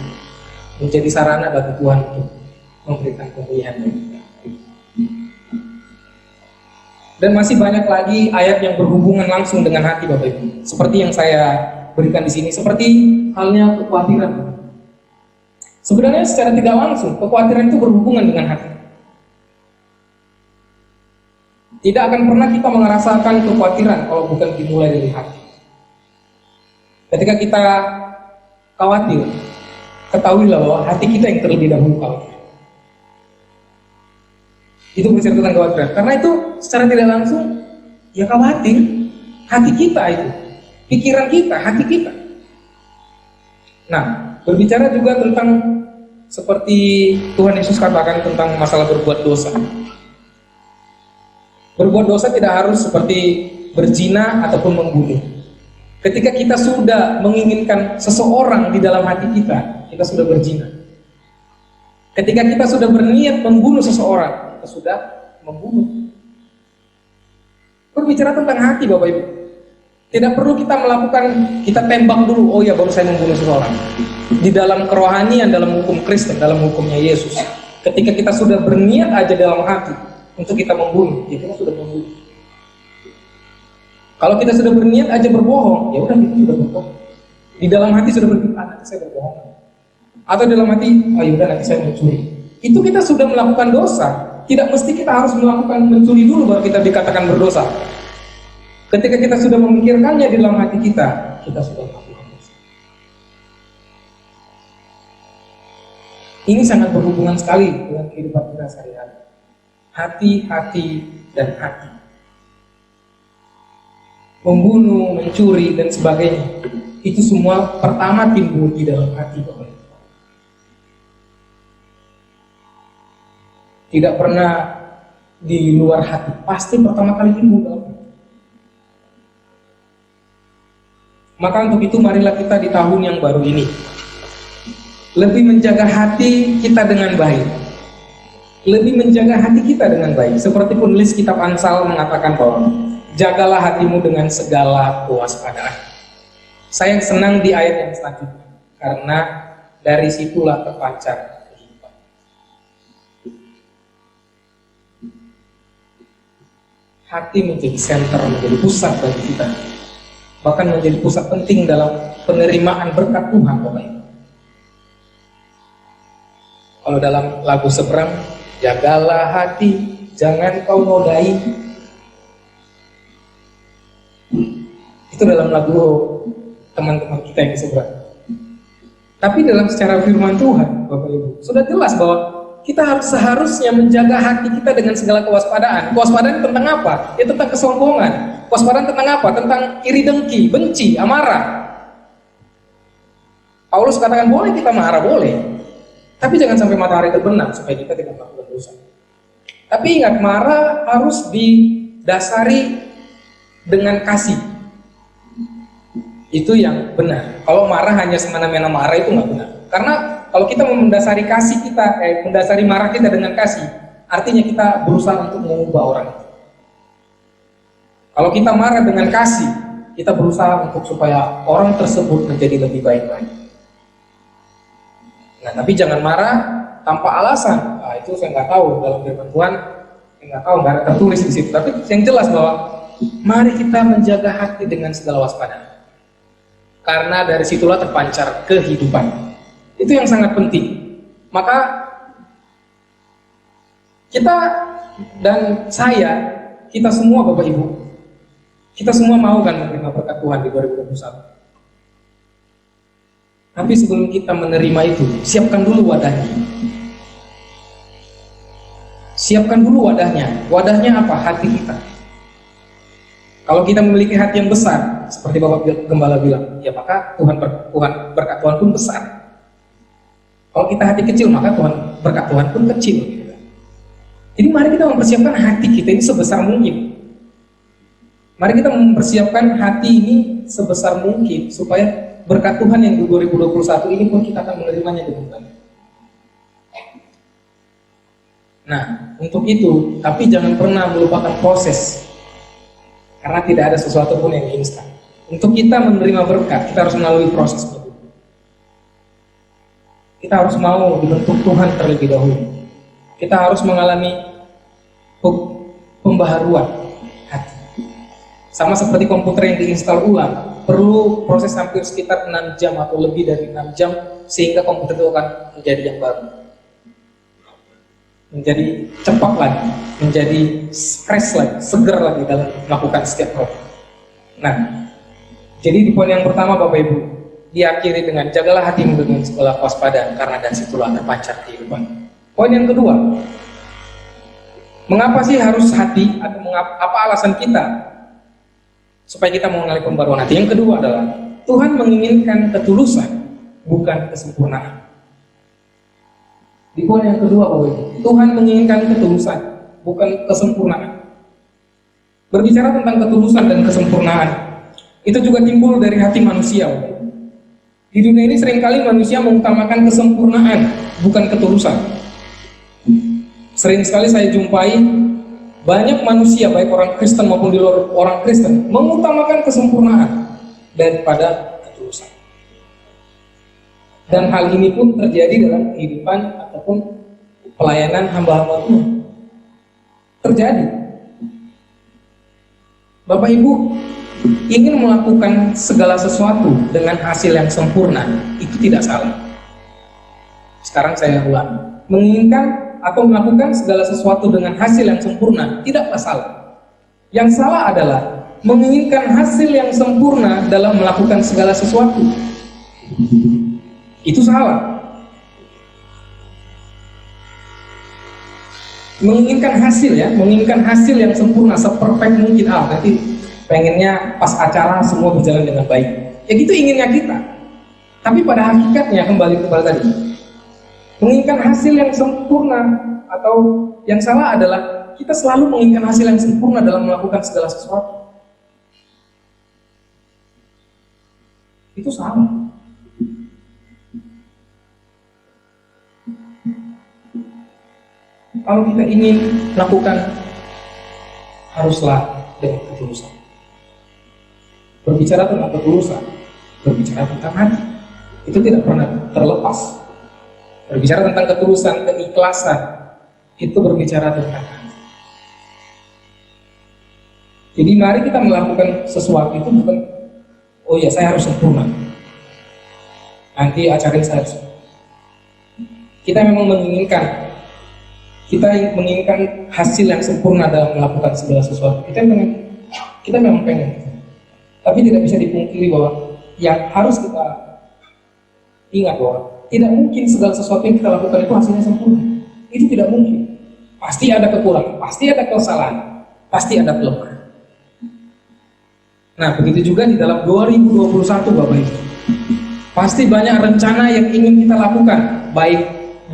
[SPEAKER 1] menjadi sarana bagi Tuhan untuk memberikan pemulihan. Dan masih banyak lagi ayat yang berhubungan langsung dengan hati, Bapak Ibu. Seperti yang saya berikan di sini, seperti halnya kekhawatiran. Sebenarnya secara tidak langsung, kekhawatiran itu berhubungan dengan hati. Tidak akan pernah kita merasakan kekhawatiran kalau bukan dimulai dari hati. Ketika kita khawatir, ketahuilah bahwa hati kita yang terlebih dahulu khawatir. Itu bercerita tentang kekhawatiran. Karena itu secara tidak langsung, ya khawatir. Hati kita itu, pikiran kita, hati kita. Nah, berbicara juga tentang seperti Tuhan Yesus katakan tentang masalah berbuat dosa. Berbuat dosa tidak harus seperti berzina ataupun membunuh. Ketika kita sudah menginginkan seseorang di dalam hati kita sudah berzina. Ketika kita sudah berniat membunuh seseorang, kita sudah membunuh. Berbicara tentang hati, Bapak Ibu. Tidak perlu kita melakukan, kita tembak dulu, oh ya baru saya membunuh seseorang. Di dalam kerohanian, dalam hukum Kristen, dalam hukumnya Yesus, ketika kita sudah berniat aja dalam hati untuk kita membunuh, ya kita sudah membunuh. Kalau kita sudah berniat aja berbohong, ya udah kita sudah berbohong. Di dalam hati sudah berpikir, nanti saya berbohong. Atau dalam hati, oh ya udah nanti saya mencuri. Itu kita sudah melakukan dosa. Tidak mesti kita harus melakukan mencuri dulu baru kita dikatakan berdosa. Ketika kita sudah memikirkannya di dalam hati kita sudah melakukan dosa. Ini sangat berhubungan sekali dengan kehidupan kita sehari-hari. Hati, dan hati. Membunuh, mencuri, dan sebagainya. Itu semua pertama timbul di dalam hati, Bapak. Tidak pernah di luar hati. Pasti pertama kali timbul dalam hati. Maka untuk itu marilah kita di tahun yang baru ini lebih menjaga hati kita dengan baik. Lebih menjaga hati kita dengan baik. Seperti penulis kitab Amsal mengatakan bahwa jagalah hatimu dengan segala kewaspadaan. Saya senang di ayat yang selanjutnya karena dari situlah terpancar kehidupan. Hati menjadi senter, menjadi pusat bagi kita. Bahkan menjadi pusat penting dalam penerimaan berkat Tuhan, Bapak Ibu. Kalau dalam lagu seberang, jagalah hati, jangan kau nodai. Itu dalam lagu teman-teman kita yang di seberang. Tapi dalam secara firman Tuhan, Bapak Ibu, sudah jelas bahwa kita harus seharusnya menjaga hati kita dengan segala kewaspadaan. Kewaspadaan tentang apa? Ya tentang kesombongan. Kewaspadaan tentang apa? Tentang iri dengki, benci, amarah. Paulus katakan boleh kita marah, boleh. Tapi jangan sampai matahari terbenam supaya kita tidak melakukan dosa. Tapi ingat, marah harus didasari dengan kasih. Itu yang benar. Kalau marah hanya semena-mena marah itu nggak benar. Karena kalau kita mendasari kasih kita, mendasari marah kita dengan kasih, artinya kita berusaha untuk mengubah orang itu. Kalau kita marah dengan kasih, kita berusaha untuk supaya orang tersebut menjadi lebih baik lagi. Nah, tapi jangan marah tanpa alasan. Nah, itu saya nggak tahu dalam firman Tuhan, saya nggak tahu, nggak ada tertulis di situ. Tapi yang jelas bahwa mari kita menjaga hati dengan segala waspada. Karena dari situlah terpancar kehidupan. Itu yang sangat penting. Maka kita dan saya, kita semua Bapak Ibu, kita semua mau kan menerima berkat Tuhan di 2021. Tapi sebelum kita menerima itu, siapkan dulu wadahnya. Siapkan dulu wadahnya. Wadahnya apa? Hati kita. Kalau kita memiliki hati yang besar, seperti Bapak Gembala bilang, ya maka berkat Tuhan pun besar. Kalau kita hati kecil, maka berkat Tuhan pun kecil. Jadi mari kita mempersiapkan hati kita ini sebesar mungkin. Mari kita mempersiapkan hati ini sebesar mungkin supaya berkat Tuhan yang di 2021 ini pun kita akan menerimanya dengan baik. Nah, untuk itu, tapi jangan pernah melupakan proses. Karena tidak ada sesuatu pun yang instan. Untuk kita menerima berkat, kita harus melalui proses itu. Kita harus mau dibentuk Tuhan terlebih dahulu. Kita harus mengalami pembaharuan hati. Sama seperti komputer yang diinstal ulang, perlu proses hampir sekitar 6 jam atau lebih dari 6 jam sehingga komputer itu akan menjadi yang baru. Menjadi cepat lagi, menjadi fresh lagi, seger lagi dalam melakukan setiap proses. Nah, jadi di poin yang pertama Bapak Ibu, diakhiri dengan jagalah hatimu dengan segala kewaspadaan karena dari situlah terpancar kehidupan. Poin yang kedua, mengapa sih harus hati atau apa alasan kita supaya kita mengenali pembaruan hati? Yang kedua adalah Tuhan menginginkan ketulusan, bukan kesempurnaan. Di poin yang kedua, Tuhan menginginkan ketulusan, bukan kesempurnaan. Berbicara tentang ketulusan dan kesempurnaan, itu juga timbul dari hati manusia. Di dunia ini seringkali manusia mengutamakan kesempurnaan, bukan ketulusan. Sering sekali saya jumpai banyak manusia, baik orang Kristen maupun di luar orang Kristen, mengutamakan kesempurnaan daripada ketulusan. Dan hal ini pun terjadi dalam kehidupan ataupun pelayanan hamba-hamba Tuhan. Terjadi. Bapak Ibu ingin melakukan segala sesuatu dengan hasil yang sempurna, itu tidak salah. Sekarang saya ulang, menginginkan atau melakukan segala sesuatu dengan hasil yang sempurna tidaklah salah. Yang salah adalah menginginkan hasil yang sempurna dalam melakukan segala sesuatu. Itu salah. Menginginkan hasil ya, menginginkan hasil yang sempurna, seperfect mungkin. Nanti pengennya pas acara semua berjalan dengan baik. Ya gitu inginnya kita. Tapi pada hakikatnya kembali tadi, menginginkan hasil yang sempurna atau yang salah adalah kita selalu menginginkan hasil yang sempurna dalam melakukan segala sesuatu. Itu salah. Kalau kita ingin melakukan, haruslah dengan ketulusan. Berbicara tentang ketulusan, berbicara tentang hati, itu tidak pernah terlepas. Berbicara tentang ketulusan, keikhlasan, itu berbicara tentang hati. Jadi mari kita melakukan sesuatu itu bukan, oh ya saya harus sempurna, nanti acara ini saya harus. Kita memang menginginkan hasil yang sempurna dalam melakukan segala sesuatu. Kita memang pengen. Tapi tidak bisa dipungkiri bahwa yang harus kita ingat bahwa tidak mungkin segala sesuatu yang kita lakukan itu hasilnya sempurna. Itu tidak mungkin. Pasti ada kekurangan, pasti ada kesalahan, pasti ada kelemahan. Nah, begitu juga di dalam 2021 Bapak Ibu. Pasti banyak rencana yang ingin kita lakukan, baik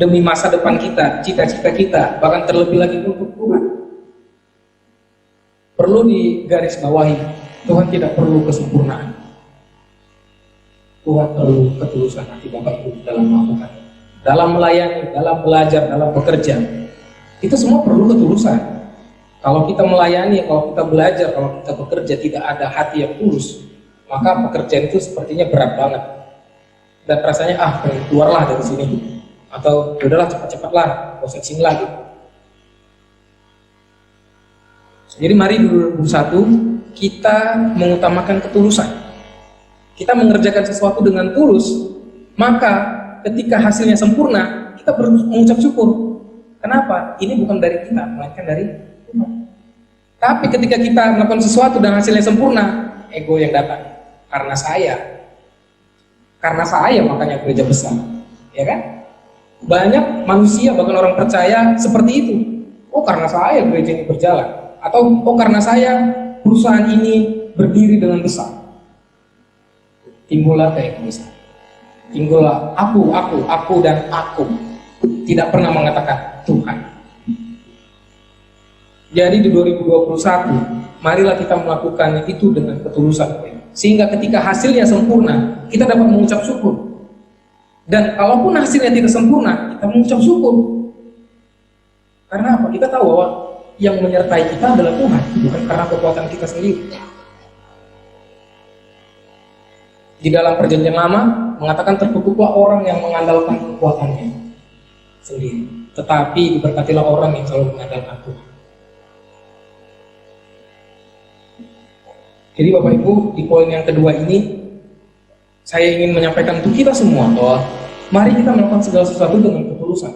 [SPEAKER 1] demi masa depan kita, cita-cita kita, bahkan terlebih lagi untuk Tuhan. Perlu digarisbawahi, Tuhan tidak perlu kesempurnaan. Tuhan perlu ketulusan hati Bapak Ibu dalam melakukan, dalam melayani, dalam belajar, dalam bekerja. Itu semua perlu ketulusan. Kalau kita melayani, kalau kita belajar, kalau kita bekerja tidak ada hati yang tulus, maka pekerjaan itu sepertinya berat banget. Dan rasanya pengen keluarlah dari sini, atau yaudahlah cepat-cepatlah, gak usah sini lagi. Jadi mari 2021 kita mengutamakan ketulusan. Kita mengerjakan sesuatu dengan tulus, maka ketika hasilnya sempurna, kita mengucap syukur. Kenapa? Ini bukan dari kita, melainkan dari Tuhan. Tapi ketika kita melakukan sesuatu dan hasilnya sempurna, ego yang datang. Karena saya makanya gereja besar, ya kan? Banyak manusia, bahkan orang percaya seperti itu. Oh, karena saya gereja ini berjalan, atau oh karena saya perusahaan ini berdiri dengan besar. Timbullah keegoisan. Timbullah aku dan aku. Tidak pernah mengatakan Tuhan. Jadi di 2021, marilah kita melakukan itu dengan ketulusan. Sehingga ketika hasilnya sempurna, kita dapat mengucap syukur. Dan kalaupun hasilnya tidak sempurna, kita mengucap syukur. Karena apa? Kita tahu bahwa yang menyertai kita adalah Tuhan, bukan karena kekuatan kita sendiri. Di dalam perjanjian lama, mengatakan terkutuklah orang yang mengandalkan kekuatannya sendiri. Tetapi diberkatilah orang yang selalu mengandalkan Tuhan. Jadi Bapak Ibu, di poin yang kedua ini, saya ingin menyampaikan untuk kita semua bahwa mari kita melakukan segala sesuatu dengan ketulusan.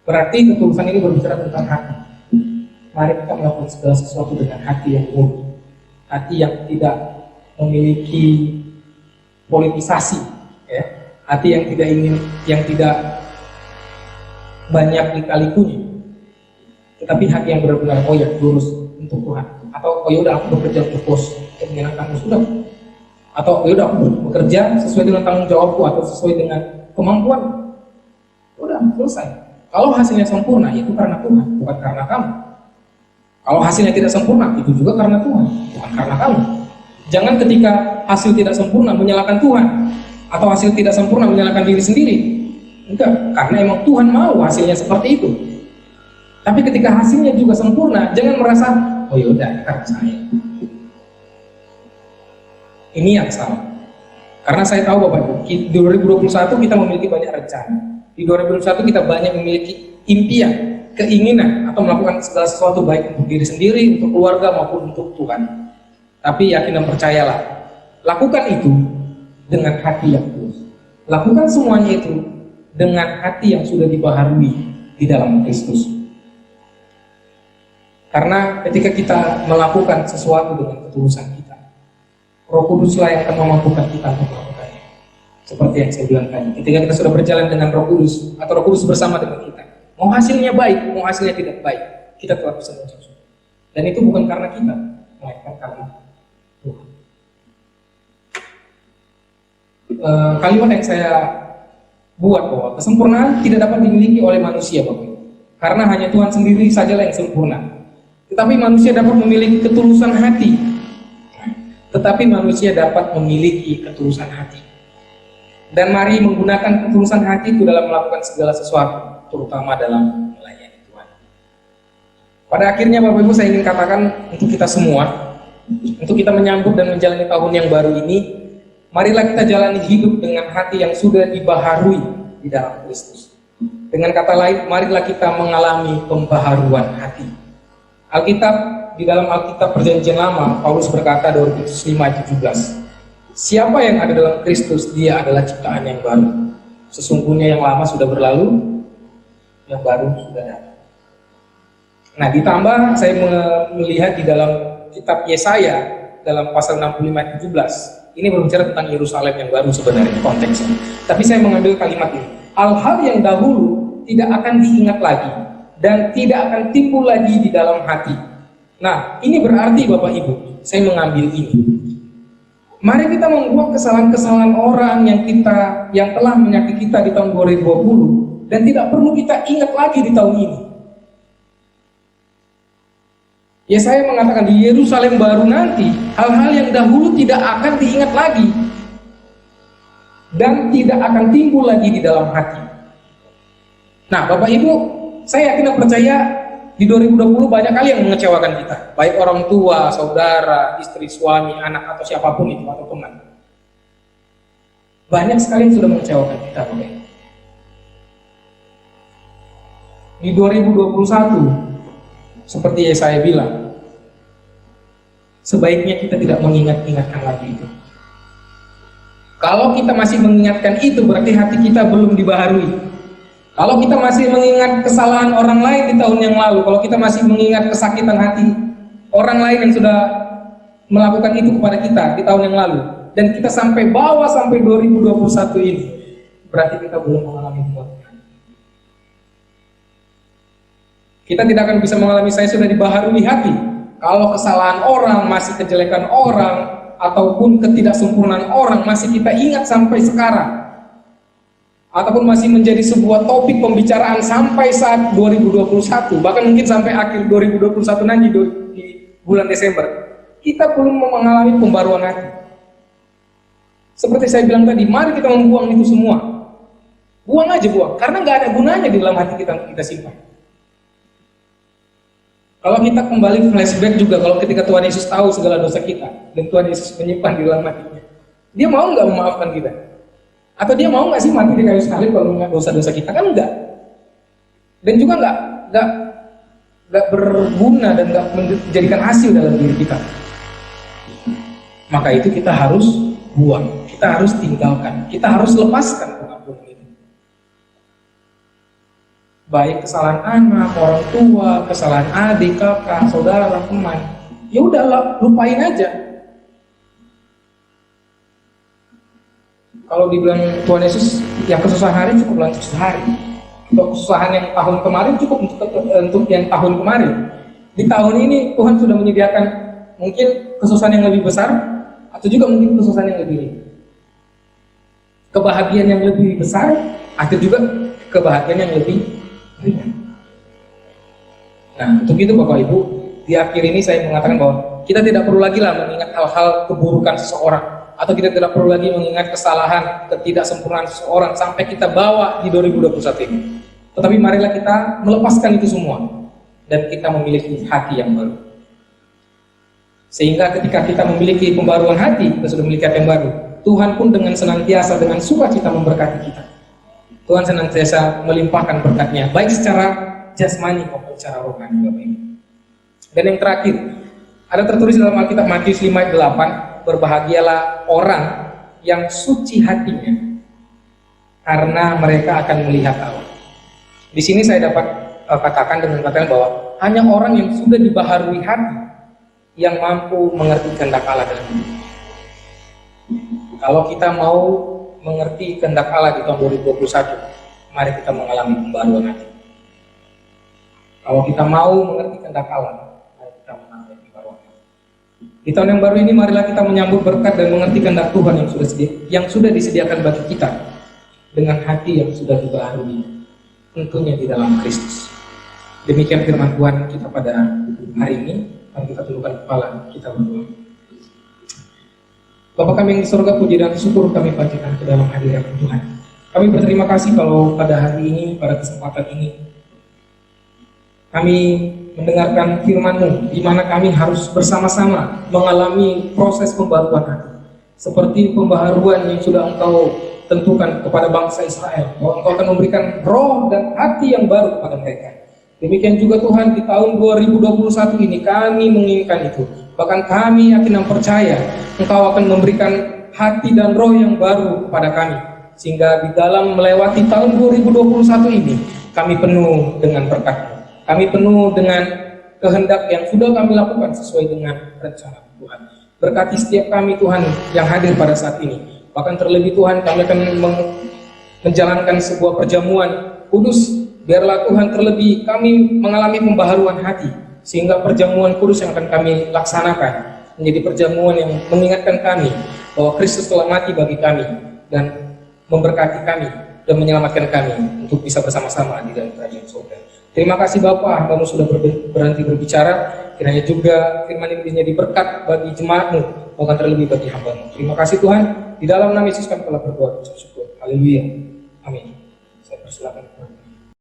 [SPEAKER 1] Berarti ketulusan ini berbicara tentang hati. Mari kita melakukan segala sesuatu dengan hati yang murni, hati yang tidak memiliki politisasi, ya. Hati yang tidak ingin, yang tidak banyak lika-likunya, tetapi hati yang benar-benar lurus untuk Tuhan. Atau yaudah aku bekerja untuk bos, untuk menyenangkan bos, sudah. Atau yaudah aku bekerja sesuai dengan tanggung jawabku atau sesuai dengan kemampuan, udah selesai. Kalau hasilnya sempurna, itu karena Tuhan, bukan karena kamu. Kalau hasilnya tidak sempurna, itu juga karena Tuhan, bukan karena kamu. Jangan ketika hasil tidak sempurna menyalahkan Tuhan, atau hasil tidak sempurna menyalahkan diri sendiri. Enggak, karena emang Tuhan mau hasilnya seperti itu. Tapi ketika hasilnya juga sempurna, jangan merasa, oh yaudah, karena saya. Ini yang salah. Karena saya tahu Bapak Ibu, di 2021 kita memiliki banyak rencana. Di 2021 kita banyak memiliki impian, keinginan, atau melakukan segala sesuatu baik untuk diri sendiri, untuk keluarga, maupun untuk Tuhan. Tapi yakin dan percayalah, lakukan itu dengan hati yang tulus. Lakukan semuanya itu dengan hati yang sudah dibaharui di dalam Kristus. Karena ketika kita melakukan sesuatu dengan ketulusan kita, Roh Kuduslah yang akan memampukan kita untuk melakukannya. Seperti yang saya bilang tadi, ketika kita sudah berjalan dengan Roh Kudus, atau Roh Kudus bersama dengan kita, mau hasilnya baik, mau hasilnya tidak baik, kita telah bisa mengucap syukur. Dan itu bukan karena kita, melainkan karena Tuhan. Kalimat yang saya buat bahwa kesempurnaan tidak dapat dimiliki oleh manusia, Bapak Ibu. Karena hanya Tuhan sendiri sajalah yang sempurna. Tetapi manusia dapat memiliki ketulusan hati. Tetapi manusia dapat memiliki ketulusan hati. Dan mari menggunakan ketulusan hati itu dalam melakukan segala sesuatu, terutama dalam melayani Tuhan. Pada akhirnya Bapak Ibu, saya ingin katakan untuk kita semua, untuk kita menyambut dan menjalani tahun yang baru ini, marilah kita jalani hidup dengan hati yang sudah dibaharui di dalam Kristus. Dengan kata lain, marilah kita mengalami pembaharuan hati. Alkitab, di dalam Alkitab Perjanjian Lama, Paulus berkata 2 Korintus 5:17, siapa yang ada dalam Kristus, dia adalah ciptaan yang baru. Sesungguhnya yang lama sudah berlalu, yang baru sudah datang. Nah, ditambah saya melihat di dalam kitab Yesaya, dalam pasal 65:17, ini berbicara tentang Yerusalem yang baru sebenarnya konteksnya. Tapi saya mengambil kalimat ini, hal-hal yang dahulu tidak akan diingat lagi dan tidak akan timbul lagi di dalam hati. Nah, ini berarti Bapak Ibu, saya mengambil ini. Mari kita membuat kesalahan-kesalahan orang yang telah menyakiti kita di tahun 2020 dan tidak perlu kita ingat lagi di tahun ini. Ya, saya mengatakan di Yerusalem baru nanti hal-hal yang dahulu tidak akan diingat lagi dan tidak akan timbul lagi di dalam hati. Nah, Bapak Ibu, saya yakin dan percaya di 2020 banyak kali yang mengecewakan kita, baik orang tua, saudara, istri, suami, anak, atau siapapun itu, atau teman. Banyak sekali yang sudah mengecewakan kita, Bapak Ibu. Di 2021, seperti yang saya bilang, sebaiknya kita tidak mengingat-ingatkan lagi itu. Kalau kita masih mengingatkan itu, berarti hati kita belum dibaharui. Kalau kita masih mengingat kesalahan orang lain di tahun yang lalu, kalau kita masih mengingat kesakitan hati orang lain yang sudah melakukan itu kepada kita di tahun yang lalu, dan kita sampai bawa sampai 2021 ini, berarti kita belum mengalami Tuhan. Kita tidak akan bisa mengalami saya sudah dibaharui hati kalau kesalahan orang, masih kejelekan orang, ataupun ketidaksempurnaan orang masih kita ingat sampai sekarang, ataupun masih menjadi sebuah topik pembicaraan sampai saat 2021, bahkan mungkin sampai akhir 2021 nanti di bulan Desember, kita belum mengalami pembaruan hati. Seperti saya bilang tadi, mari kita membuang itu semua. Buang aja, buang, karena nggak ada gunanya di dalam hati kita simpan. Kalau kita kembali flashback juga, kalau ketika Tuhan Yesus tahu segala dosa kita dan Tuhan Yesus menyimpan di dalam hatinya, Dia mau nggak memaafkan kita? Atau Dia mau nggak sih mati di kayu salib kalau mengingat dosa-dosa kita? Kan enggak. Dan juga nggak berguna dan nggak menjadikan hasil dalam diri kita. Maka itu kita harus buang, kita harus tinggalkan, kita harus lepaskan pengampunan itu. Baik kesalahan anak, orang tua, kesalahan adik, kakak, saudara, teman, ya udah lupain aja. Kalau dibilang Tuhan Yesus, yang kesusahan hari cukup lanjut sehari. Untuk kesusahan yang tahun kemarin cukup untuk yang tahun kemarin. Di tahun ini Tuhan sudah menyediakan mungkin kesusahan yang lebih besar, atau juga mungkin kesusahan yang lebih ringan. Kebahagiaan yang lebih besar, atau juga kebahagiaan yang lebih ringan. Nah, untuk itu Bapak Ibu, di akhir ini saya mengatakan bahwa kita tidak perlu lagi lah mengingat hal-hal keburukan seseorang, atau kita tidak perlu lagi mengingat kesalahan, ketidaksempurnaan seseorang sampai kita bawa di 2021 ini. Tetapi marilah kita melepaskan itu semua dan kita memiliki hati yang baru. Sehingga ketika kita memiliki pembaruan hati, kita sudah memiliki hati yang baru, Tuhan pun dengan senantiasa, dengan sukacita memberkati kita. Tuhan senantiasa melimpahkan berkat-Nya, baik secara jasmani maupun secara rohani, Bapak Ibu. Dan yang terakhir, ada tertulis dalam Alkitab Matius 5 ayat 8, berbahagialah orang yang suci hatinya, karena mereka akan melihat Allah. Di sini saya dapat katakan dengan katakan bahwa hanya orang yang sudah dibaharui hati yang mampu mengerti kehendak Allah dalam hidup. Kalau kita mau mengerti kehendak Allah di tahun 2021, mari kita mengalami pembaruan hati. Kalau kita mau mengerti kehendak Allah, mari kita mengalami pembaruan hati. Di tahun yang baru ini, marilah kita menyambut berkat dan mengerti kehendak Tuhan yang sudah disediakan bagi kita dengan hati yang sudah dibaharui, tentunya di dalam Kristus. Demikian firman Tuhan kita pada hari ini. Mari kita tundukkan kepala, kita berdoa. Bapa kami yang di surga, puji dan syukur kami panjatkan ke dalam hadirat Tuhan. Kami berterima kasih kalau pada hari ini, pada kesempatan ini, kami mendengarkan firman-Mu, di mana kami harus bersama-sama mengalami proses pembaruan hati. Seperti pembaharuan yang sudah Engkau tentukan kepada bangsa Israel, bahwa Engkau akan memberikan roh dan hati yang baru kepada mereka. Demikian juga Tuhan, di tahun 2021 ini kami menginginkan itu. Bahkan kami yakin dan percaya Engkau akan memberikan hati dan roh yang baru kepada kami, sehingga di dalam melewati tahun 2021 ini kami penuh dengan berkat, kami penuh dengan kehendak yang sudah kami lakukan sesuai dengan rencana Tuhan. Berkati setiap kami Tuhan yang hadir pada saat ini. Bahkan terlebih Tuhan, kami akan menjalankan sebuah perjamuan kudus Biarlah Tuhan terlebih kami mengalami pembaharuan hati, sehingga perjamuan kudus yang akan kami laksanakan menjadi perjamuan yang mengingatkan kami bahwa Kristus telah mati bagi kami dan memberkati kami dan menyelamatkan kami untuk bisa bersama-sama di dalam kerajaan surga. Terima kasih Bapa, Kamu sudah berhenti berbicara. Kiranya juga firman ini menjadi berkat bagi jemaat-Mu, bahkan terlebih bagi hamba-Mu. Terima kasih Tuhan. Di dalam nama Yesus kami telah berdoa. Syukur. Haleluya.